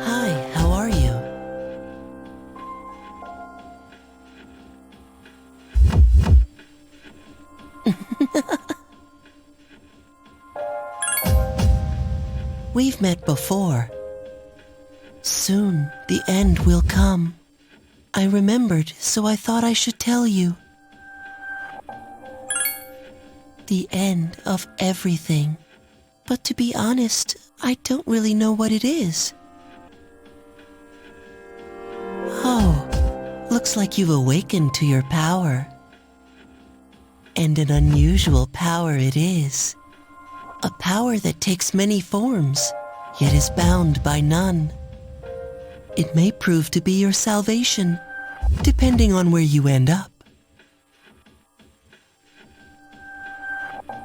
Hi, how are you? We've met before. Soon, the end will come. I remembered, so I thought I should tell you. The end of everything. But to be honest, I don't really know what it is. Oh, looks like you've awakened to your power. And an unusual power it is. A power that takes many forms, yet is bound by none. It may prove to be your salvation, depending on where you end up.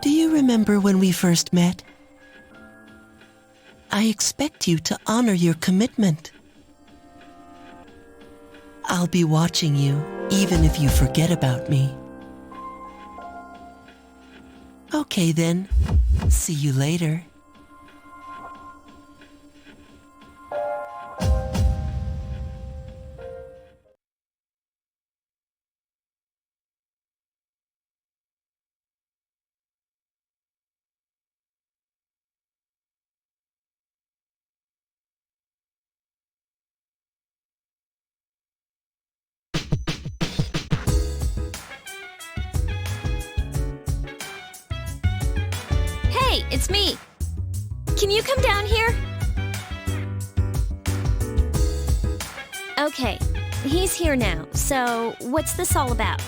Do you remember when we first met? I expect you to honor your commitment. I'll be watching you, even if you forget about me. Okay then, see you later. Hey, it's me. Can you come down here? Okay, he's here now. So, what's this all about?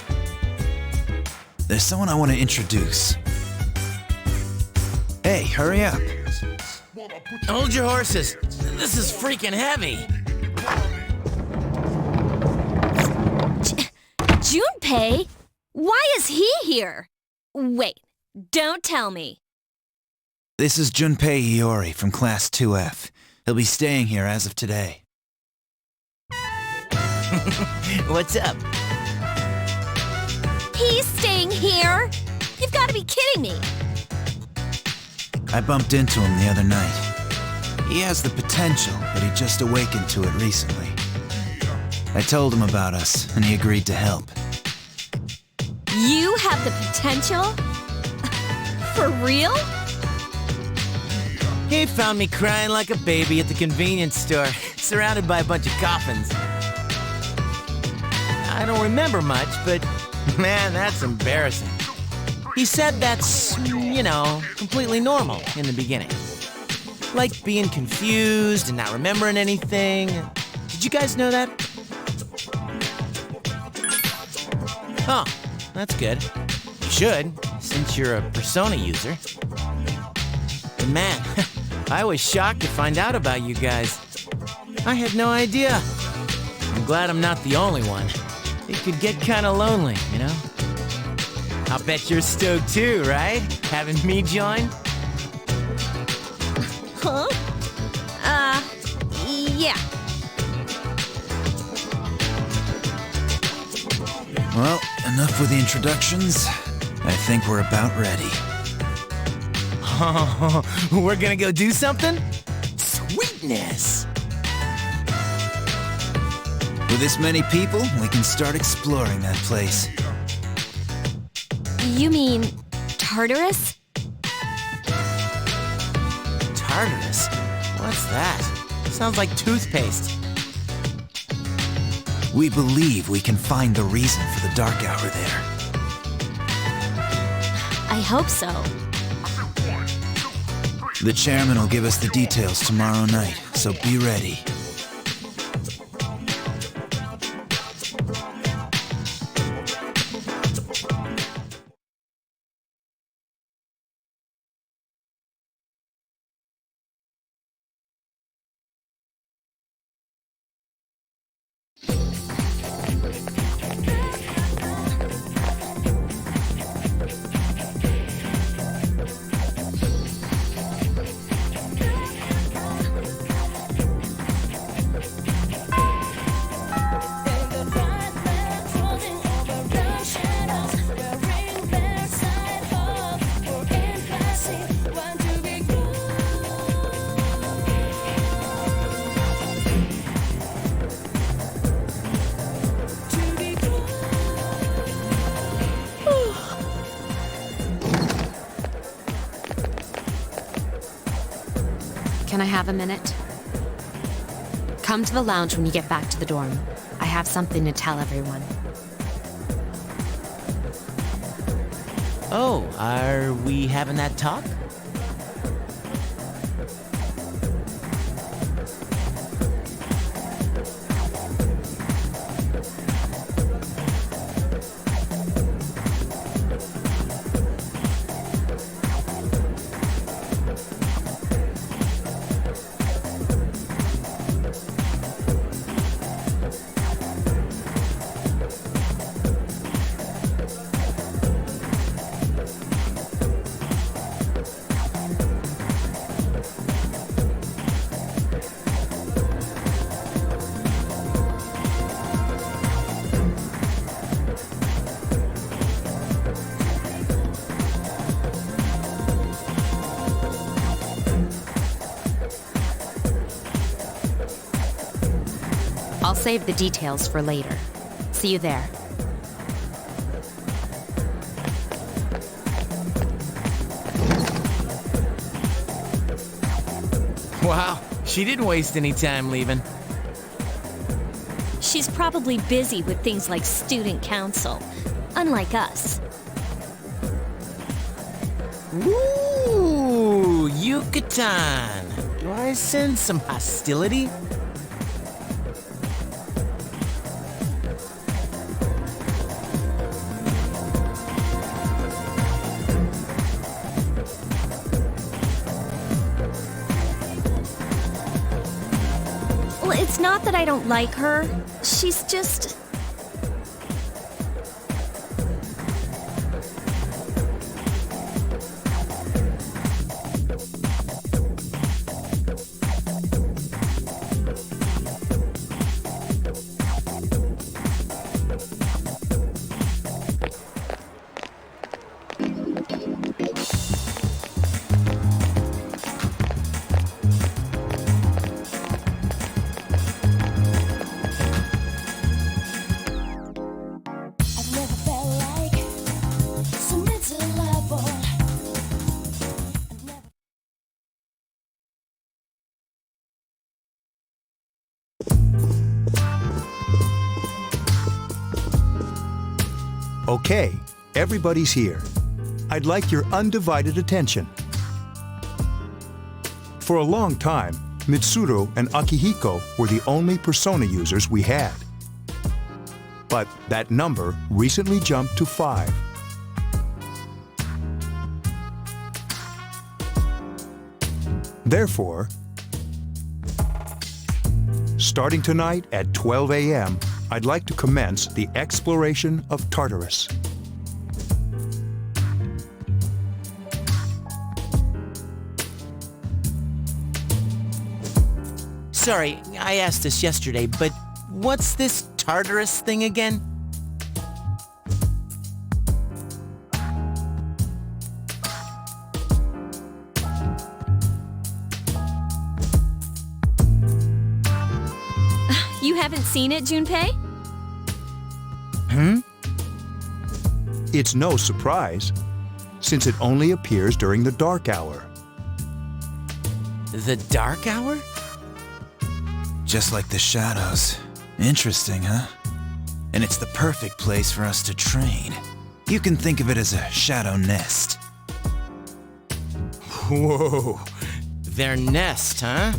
There's someone I want to introduce. Hey, hurry up. Hold your horses. This is freaking heavy. Junpei? Why is he here? Wait, don't tell me. This is Junpei Iori from Class 2F. He'll be staying here as of today. What's up? He's staying here? You've got to be kidding me. I bumped into him the other night. He has the potential, but he just awakened to it recently. I told him about us, and he agreed to help. You have the potential? For real? He found me crying like a baby at the convenience store, surrounded by a bunch of coffins. I don't remember much, but man, that's embarrassing. He said that's, completely normal in the beginning. Like being confused and not remembering anything. Did you guys know that? Oh, that's good. You should, since you're a Persona user. But man, I was shocked to find out about you guys. I had no idea. I'm glad I'm not the only one. It could get kind of lonely, you know? I'll bet you're stoked too, right? Having me join? Huh? Yeah. Well, enough with the introductions. I think we're about ready. Oh, we're gonna go do something? Sweetness! With this many people, we can start exploring that place. You mean Tartarus? Tartarus? What's that? Sounds like toothpaste. We believe we can find the reason for the dark hour there. I hope so. The chairman will give us the details tomorrow night, so be ready. Can I have a minute? Come to the lounge when you get back to the dorm. I have something to tell everyone. Oh, are we having that talk? I'll save the details for later. See you there. Wow, she didn't waste any time leaving. She's probably busy with things like student council, unlike us. Ooh, Yucatan. Do I sense some hostility? Well, it's not that I don't like her. She's just... Okay, everybody's here. I'd like your undivided attention. For a long time, Mitsuru and Akihiko were the only Persona users we had. But that number recently jumped to 5. Therefore, starting tonight at 12 a.m., I'd like to commence the exploration of Tartarus. Sorry, I asked this yesterday, but what's this Tartarus thing again? You haven't seen it, Junpei? It's no surprise, since it only appears during the dark hour. The dark hour? Just like the shadows. Interesting, huh? And it's the perfect place for us to train. You can think of it as a shadow nest. Whoa, Their nest, huh?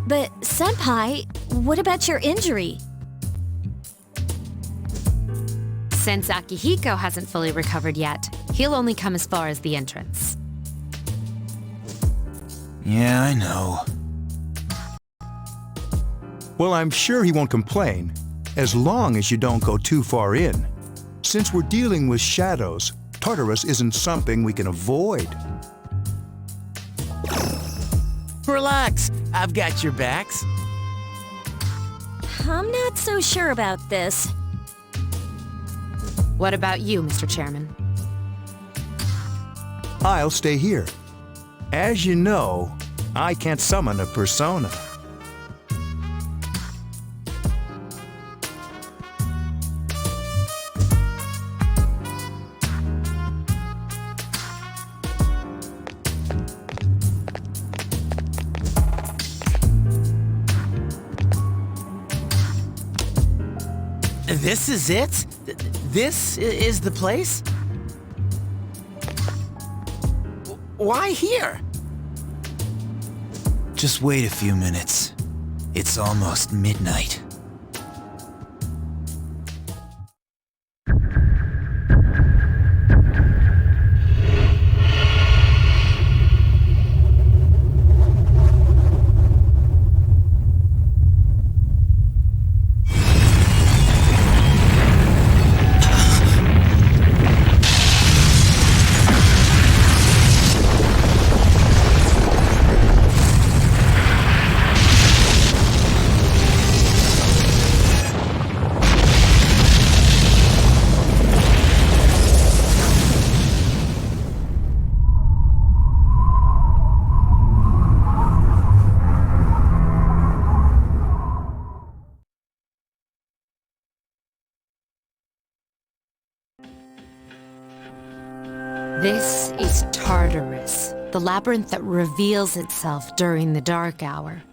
But, Senpai, what about your injury? Since Akihiko hasn't fully recovered yet, he'll only come as far as the entrance. Yeah, I know. Well, I'm sure he won't complain, as long as you don't go too far in. Since we're dealing with shadows, Tartarus isn't something we can avoid. Relax, I've got your backs. I'm not so sure about this. What about you, Mr. Chairman? I'll stay here. As you know, I can't summon a persona. This is it? This is the place? Why here? Just wait a few minutes. It's almost midnight. This is Tartarus, the labyrinth that reveals itself during the dark hour.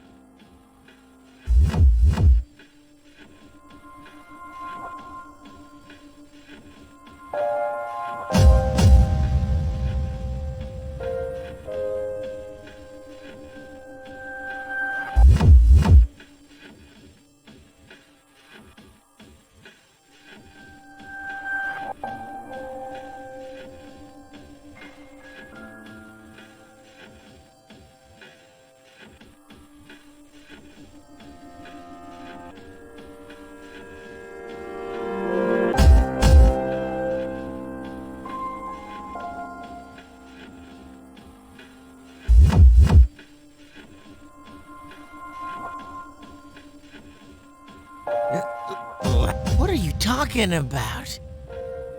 What are you talking about?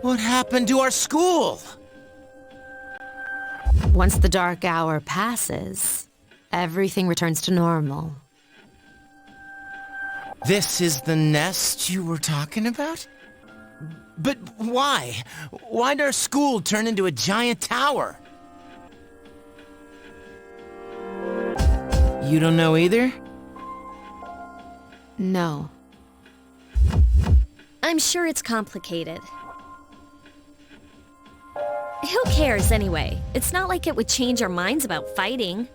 What happened to our school? Once the dark hour passes, everything returns to normal. This is the nest you were talking about? But why? Why'd our school turn into a giant tower? You don't know either? No. I'm sure it's complicated. Who cares anyway? It's not like it would change our minds about fighting.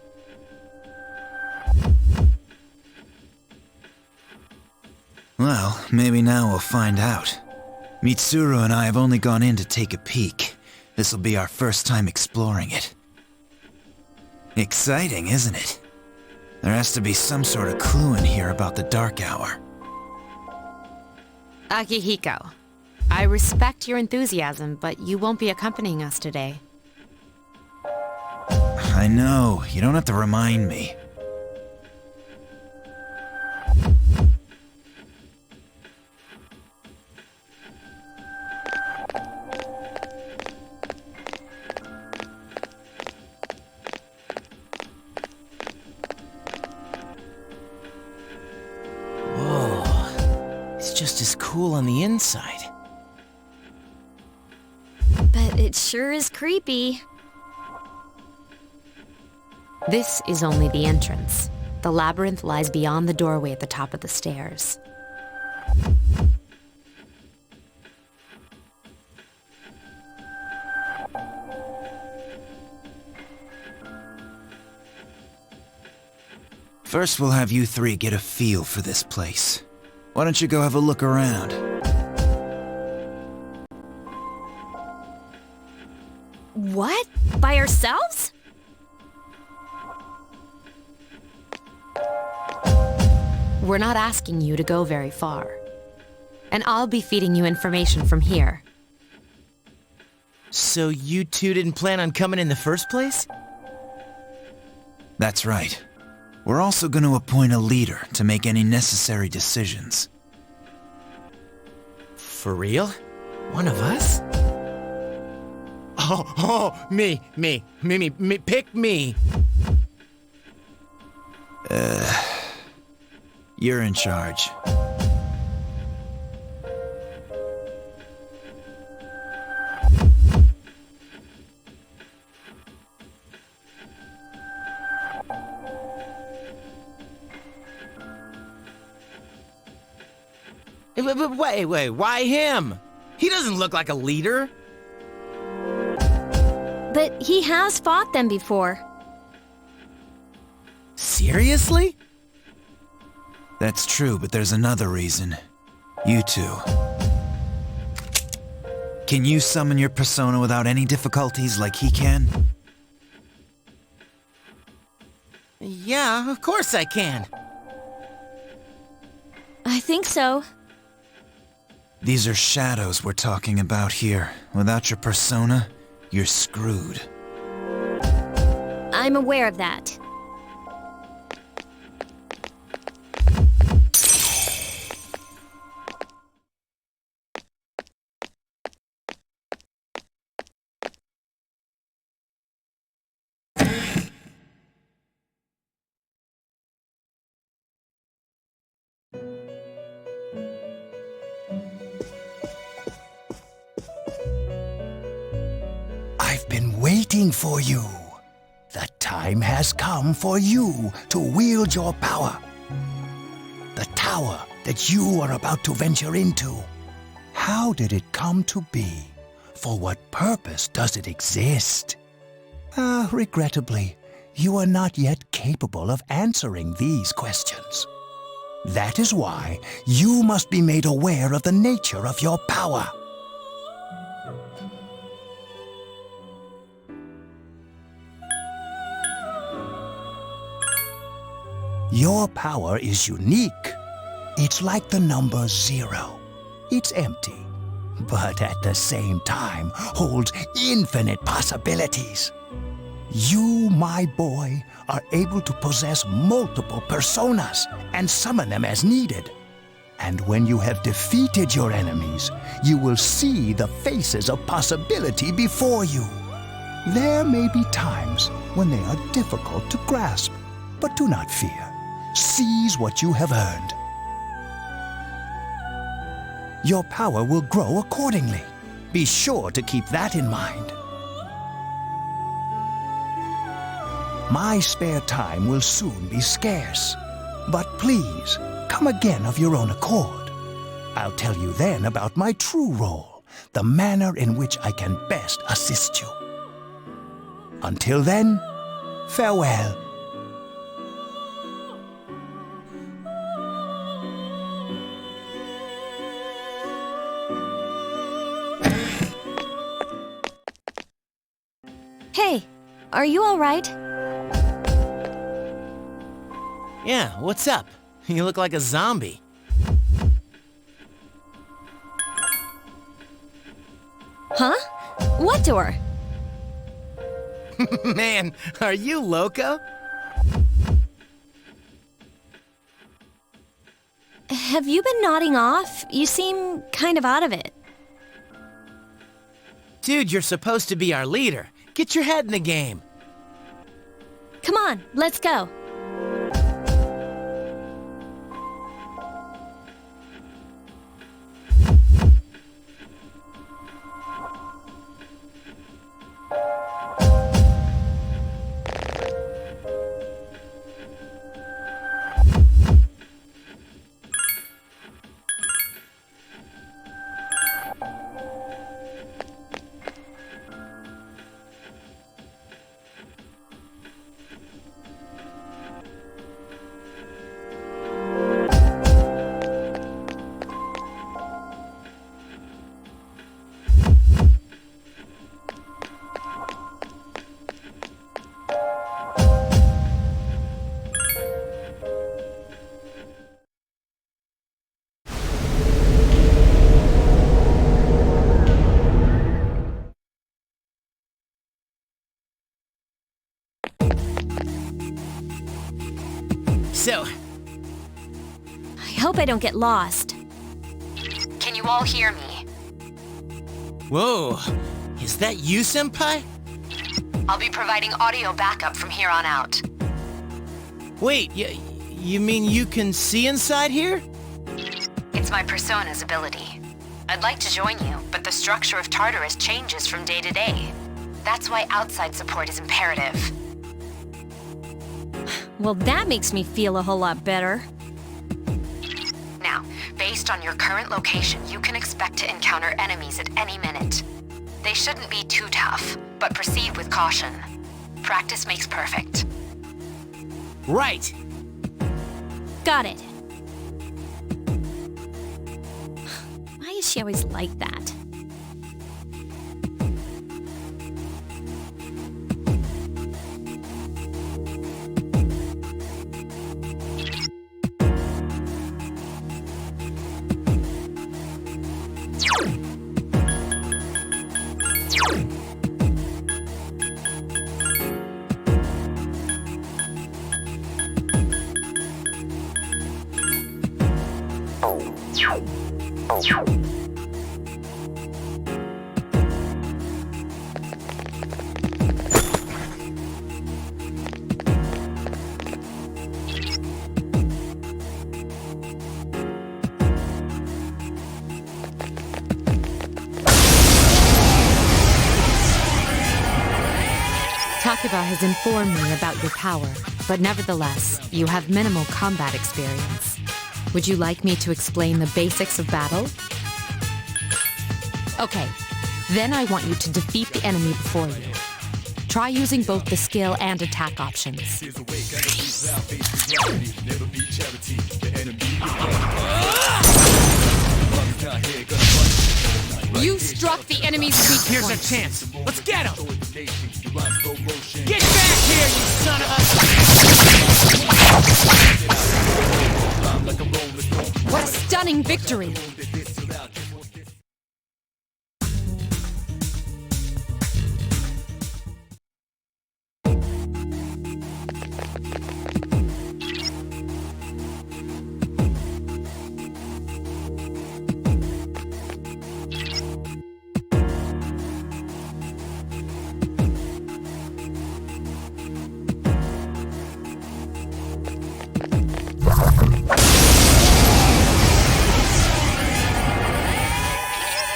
Well, maybe now we'll find out. Mitsuru and I have only gone in to take a peek. This'll be our first time exploring it. Exciting, isn't it? There has to be some sort of clue in here about the dark hour. Akihiko, I respect your enthusiasm, but you won't be accompanying us today. I know, you don't have to remind me. Just as cool on the inside. But it sure is creepy. This is only the entrance. The labyrinth lies beyond the doorway at the top of the stairs. First, we'll have you three get a feel for this place. Why don't you go have a look around? What? By ourselves? We're not asking you to go very far. And I'll be feeding you information from here. So you two didn't plan on coming in the first place? That's right. We're also going to appoint a leader to make any necessary decisions. For real? One of us? Me, pick me. You're in charge. Wait, why him? He doesn't look like a leader. But he has fought them before. Seriously? That's true, but there's another reason. You two. Can you summon your persona without any difficulties like he can? Yeah, of course I can. I think so. These are shadows we're talking about here. Without your persona, you're screwed. I'm aware of that. I've been waiting for you. The time has come for you to wield your power. The tower that you are about to venture into. How did it come to be? For what purpose does it exist? Regrettably, you are not yet capable of answering these questions. That is why you must be made aware of the nature of your power. Your power is unique. It's like the number 0. It's empty, but at the same time holds infinite possibilities. You, my boy, are able to possess multiple personas and summon them as needed. And when you have defeated your enemies, you will see the faces of possibility before you. There may be times when they are difficult to grasp, but do not fear. Seize what you have earned. Your power will grow accordingly. Be sure to keep that in mind. My spare time will soon be scarce, but please, come again of your own accord. I'll tell you then about my true role, the manner in which I can best assist you. Until then, farewell. Hey, are you all right? Yeah, what's up? You look like a zombie. Huh? What door? Man, are you loco? Have you been nodding off? You seem kind of out of it. Dude, you're supposed to be our leader. Get your head in the game. Come on, let's go. So, I hope I don't get lost. Can you all hear me? whoa, is that you, Senpai? I'll be providing audio backup from here on out. Wait, you mean you can see inside here? It's my persona's ability. I'd like to join you, but the structure of Tartarus changes from day to day. That's why outside support is imperative. Well, that makes me feel a whole lot better. Now, based on your current location, you can expect to encounter enemies at any minute. They shouldn't be too tough, but proceed with caution. Practice makes perfect. Right. Got it. Why is she always like that? Takuba has informed me about your power, but nevertheless, you have minimal combat experience. Would you like me to explain the basics of battle? Okay, then I want you to defeat the enemy before you. Try using both the skill and attack options. You struck the enemy's weak point. Here's a chance. Let's get him! Get back here, you son of a... What a stunning victory!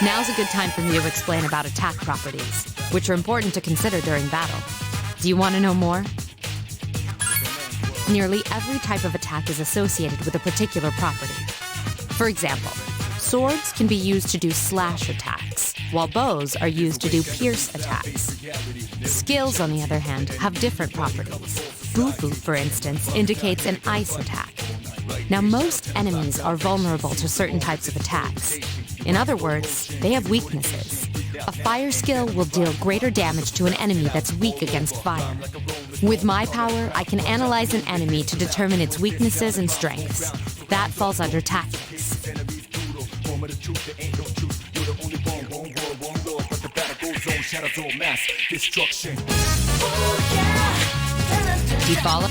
Now's a good time for me to explain about attack properties, which are important to consider during battle. Do you want to know more? Nearly every type of attack is associated with a particular property. For example, swords can be used to do slash attacks, while bows are used to do pierce attacks. Skills, on the other hand, have different properties. Bufu, for instance, indicates an ice attack. Now, most enemies are vulnerable to certain types of attacks. In other words, they have weaknesses. A fire skill will deal greater damage to an enemy that's weak against fire. With my power, I can analyze an enemy to determine its weaknesses and strengths. That falls under tactics. Do you follow?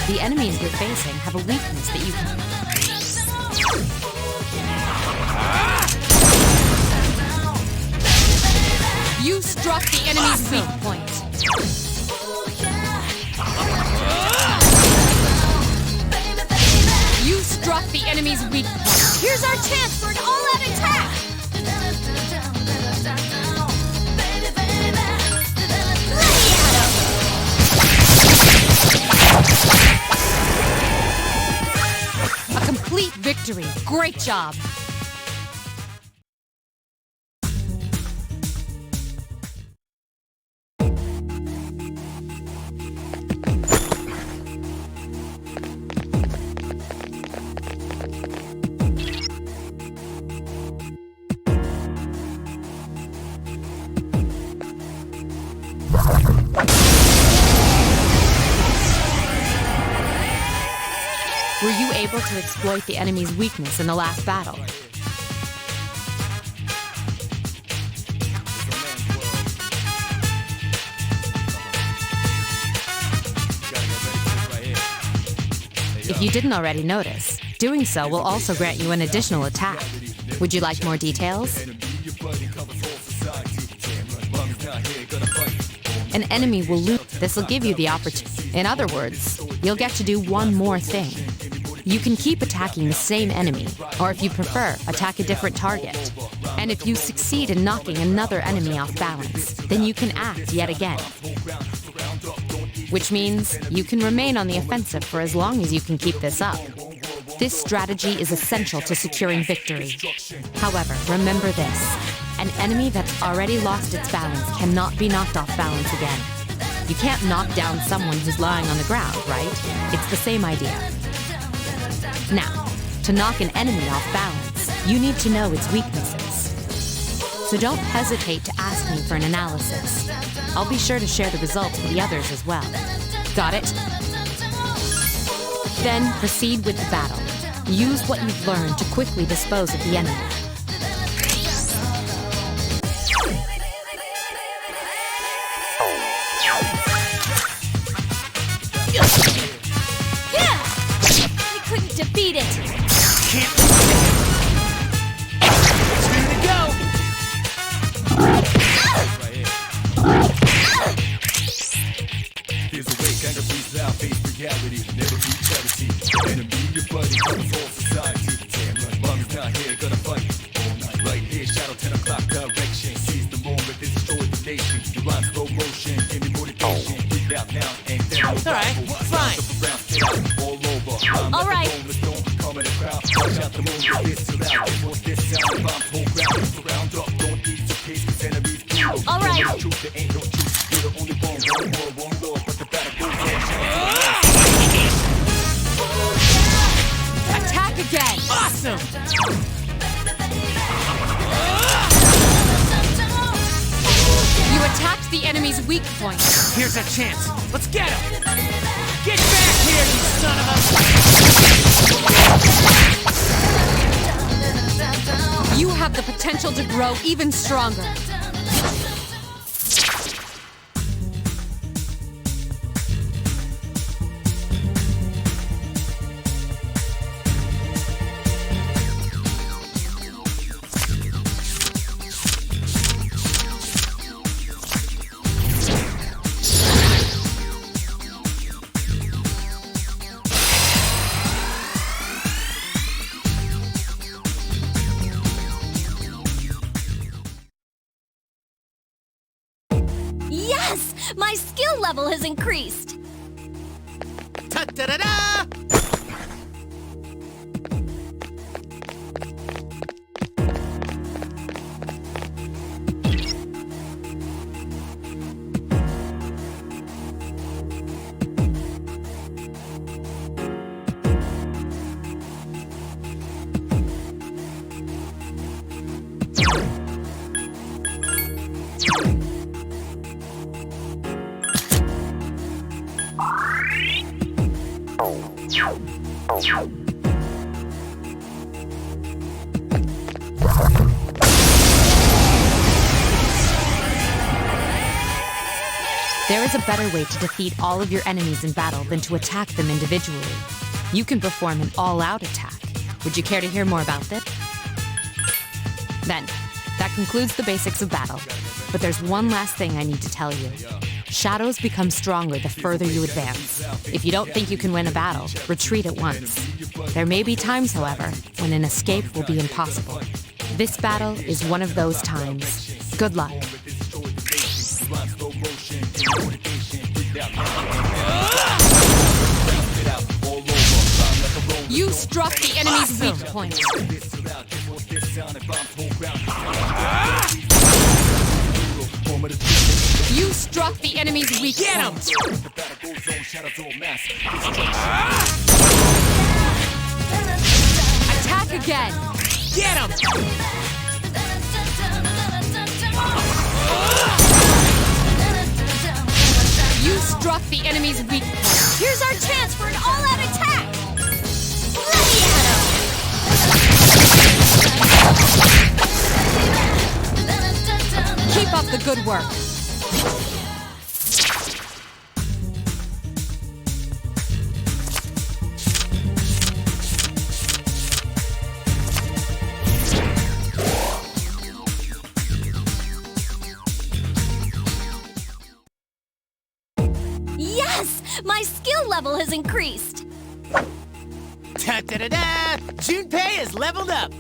The enemies you're facing have a weakness that you can... You struck the enemy's weak point. You struck the enemy's weak point. Here's our chance for an all-out attack! A complete victory. Great job. Were you able to exploit the enemy's weakness in the last battle? if you didn't already notice, doing so will also grant you an additional attack. Would you like more details? An enemy will lose. This will give you the opportunity. In other words, you'll get to do one more thing. You can keep attacking the same enemy, or if you prefer, attack a different target. And if you succeed in knocking another enemy off balance, then you can act yet again. Which means you can remain on the offensive for as long as you can keep this up. This strategy is essential to securing victory. However, remember this. An enemy that's already lost its balance cannot be knocked off balance again. You can't knock down someone who's lying on the ground, right? It's the same idea. Now, to knock an enemy off balance, you need to know its weaknesses. So don't hesitate to ask me for an analysis. I'll be sure to share the results with the others as well. Got it? Then proceed with the battle. Use what you've learned to quickly dispose of the enemy. I couldn't defeat it! Here's a way, gang of peace out, face reality, never be charity. Enemy, your buddy, comes all society. Damn right, mommy's not here, gonna fight all night. Right here, shadow 10 o'clock direction. Seize the moment, this destroy the nation. You rhyme slow motion, give me motivation. Breathe out now, and then All right, fine. All over. All right. Come in the crowd, watch out the moon, this too loud. What's this sound? Bombs whole ground, surround up, don't eat your case, cause enemies brutal. All right. No truth, there ain't no truth. You're the only one world, one love, but the battle goes on. Attack again! Awesome! You attacked the enemy's weak point. Here's our chance. Let's get him! Get back here, you son of a... You have the potential to grow even stronger. Yes! My skill level has increased! Ta-da-da-da! There is a better way to defeat all of your enemies in battle than to attack them individually. You can perform an all-out attack. Would you care to hear more about that? Then, that concludes the basics of battle. But there's one last thing I need to tell you. Shadows become stronger the further you advance. If you don't think you can win a battle, retreat at once. There may be times, however, when an escape will be impossible. This battle is one of those times. Good luck. You struck the enemy's weak point. You struck the enemy's weak point. Attack again. Get him! You struck the enemy's weak point. Here's our chance for an all-out attack! Let me at him! Keep up the good work. level has increased. Da-da-da-da! Junpei is leveled up!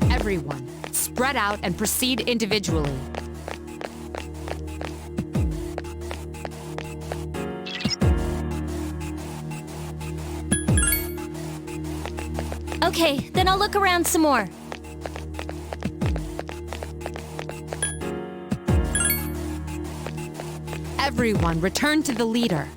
Everyone, spread out and proceed individually. Okay, then I'll look around some more. Everyone, return to the leader.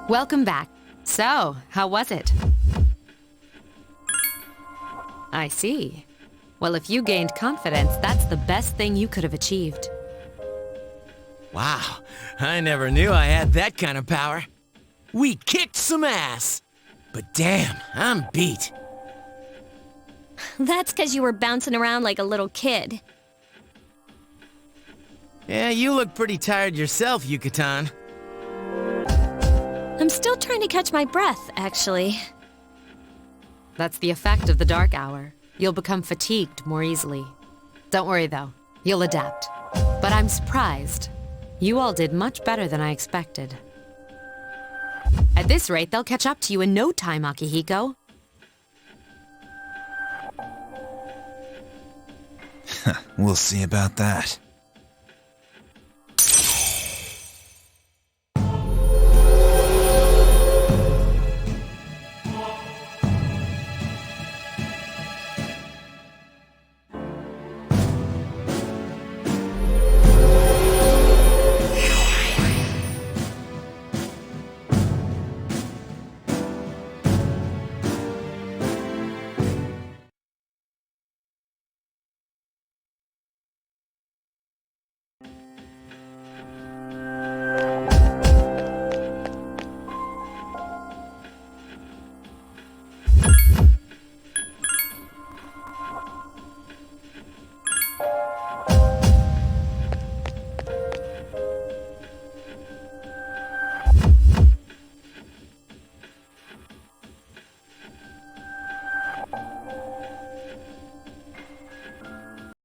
Welcome back. So, how was it? I see. Well, if you gained confidence, that's the best thing you could have achieved. Wow, I never knew I had that kind of power. We kicked some ass. But damn, I'm beat. That's because you were bouncing around like a little kid. Yeah, you look pretty tired yourself, Yucatan. I'm still trying to catch my breath, actually. That's the effect of the dark hour. You'll become fatigued more easily. Don't worry, though. You'll adapt. But I'm surprised. You all did much better than I expected. At this rate, they'll catch up to you in no time, Akihiko. We'll see about that.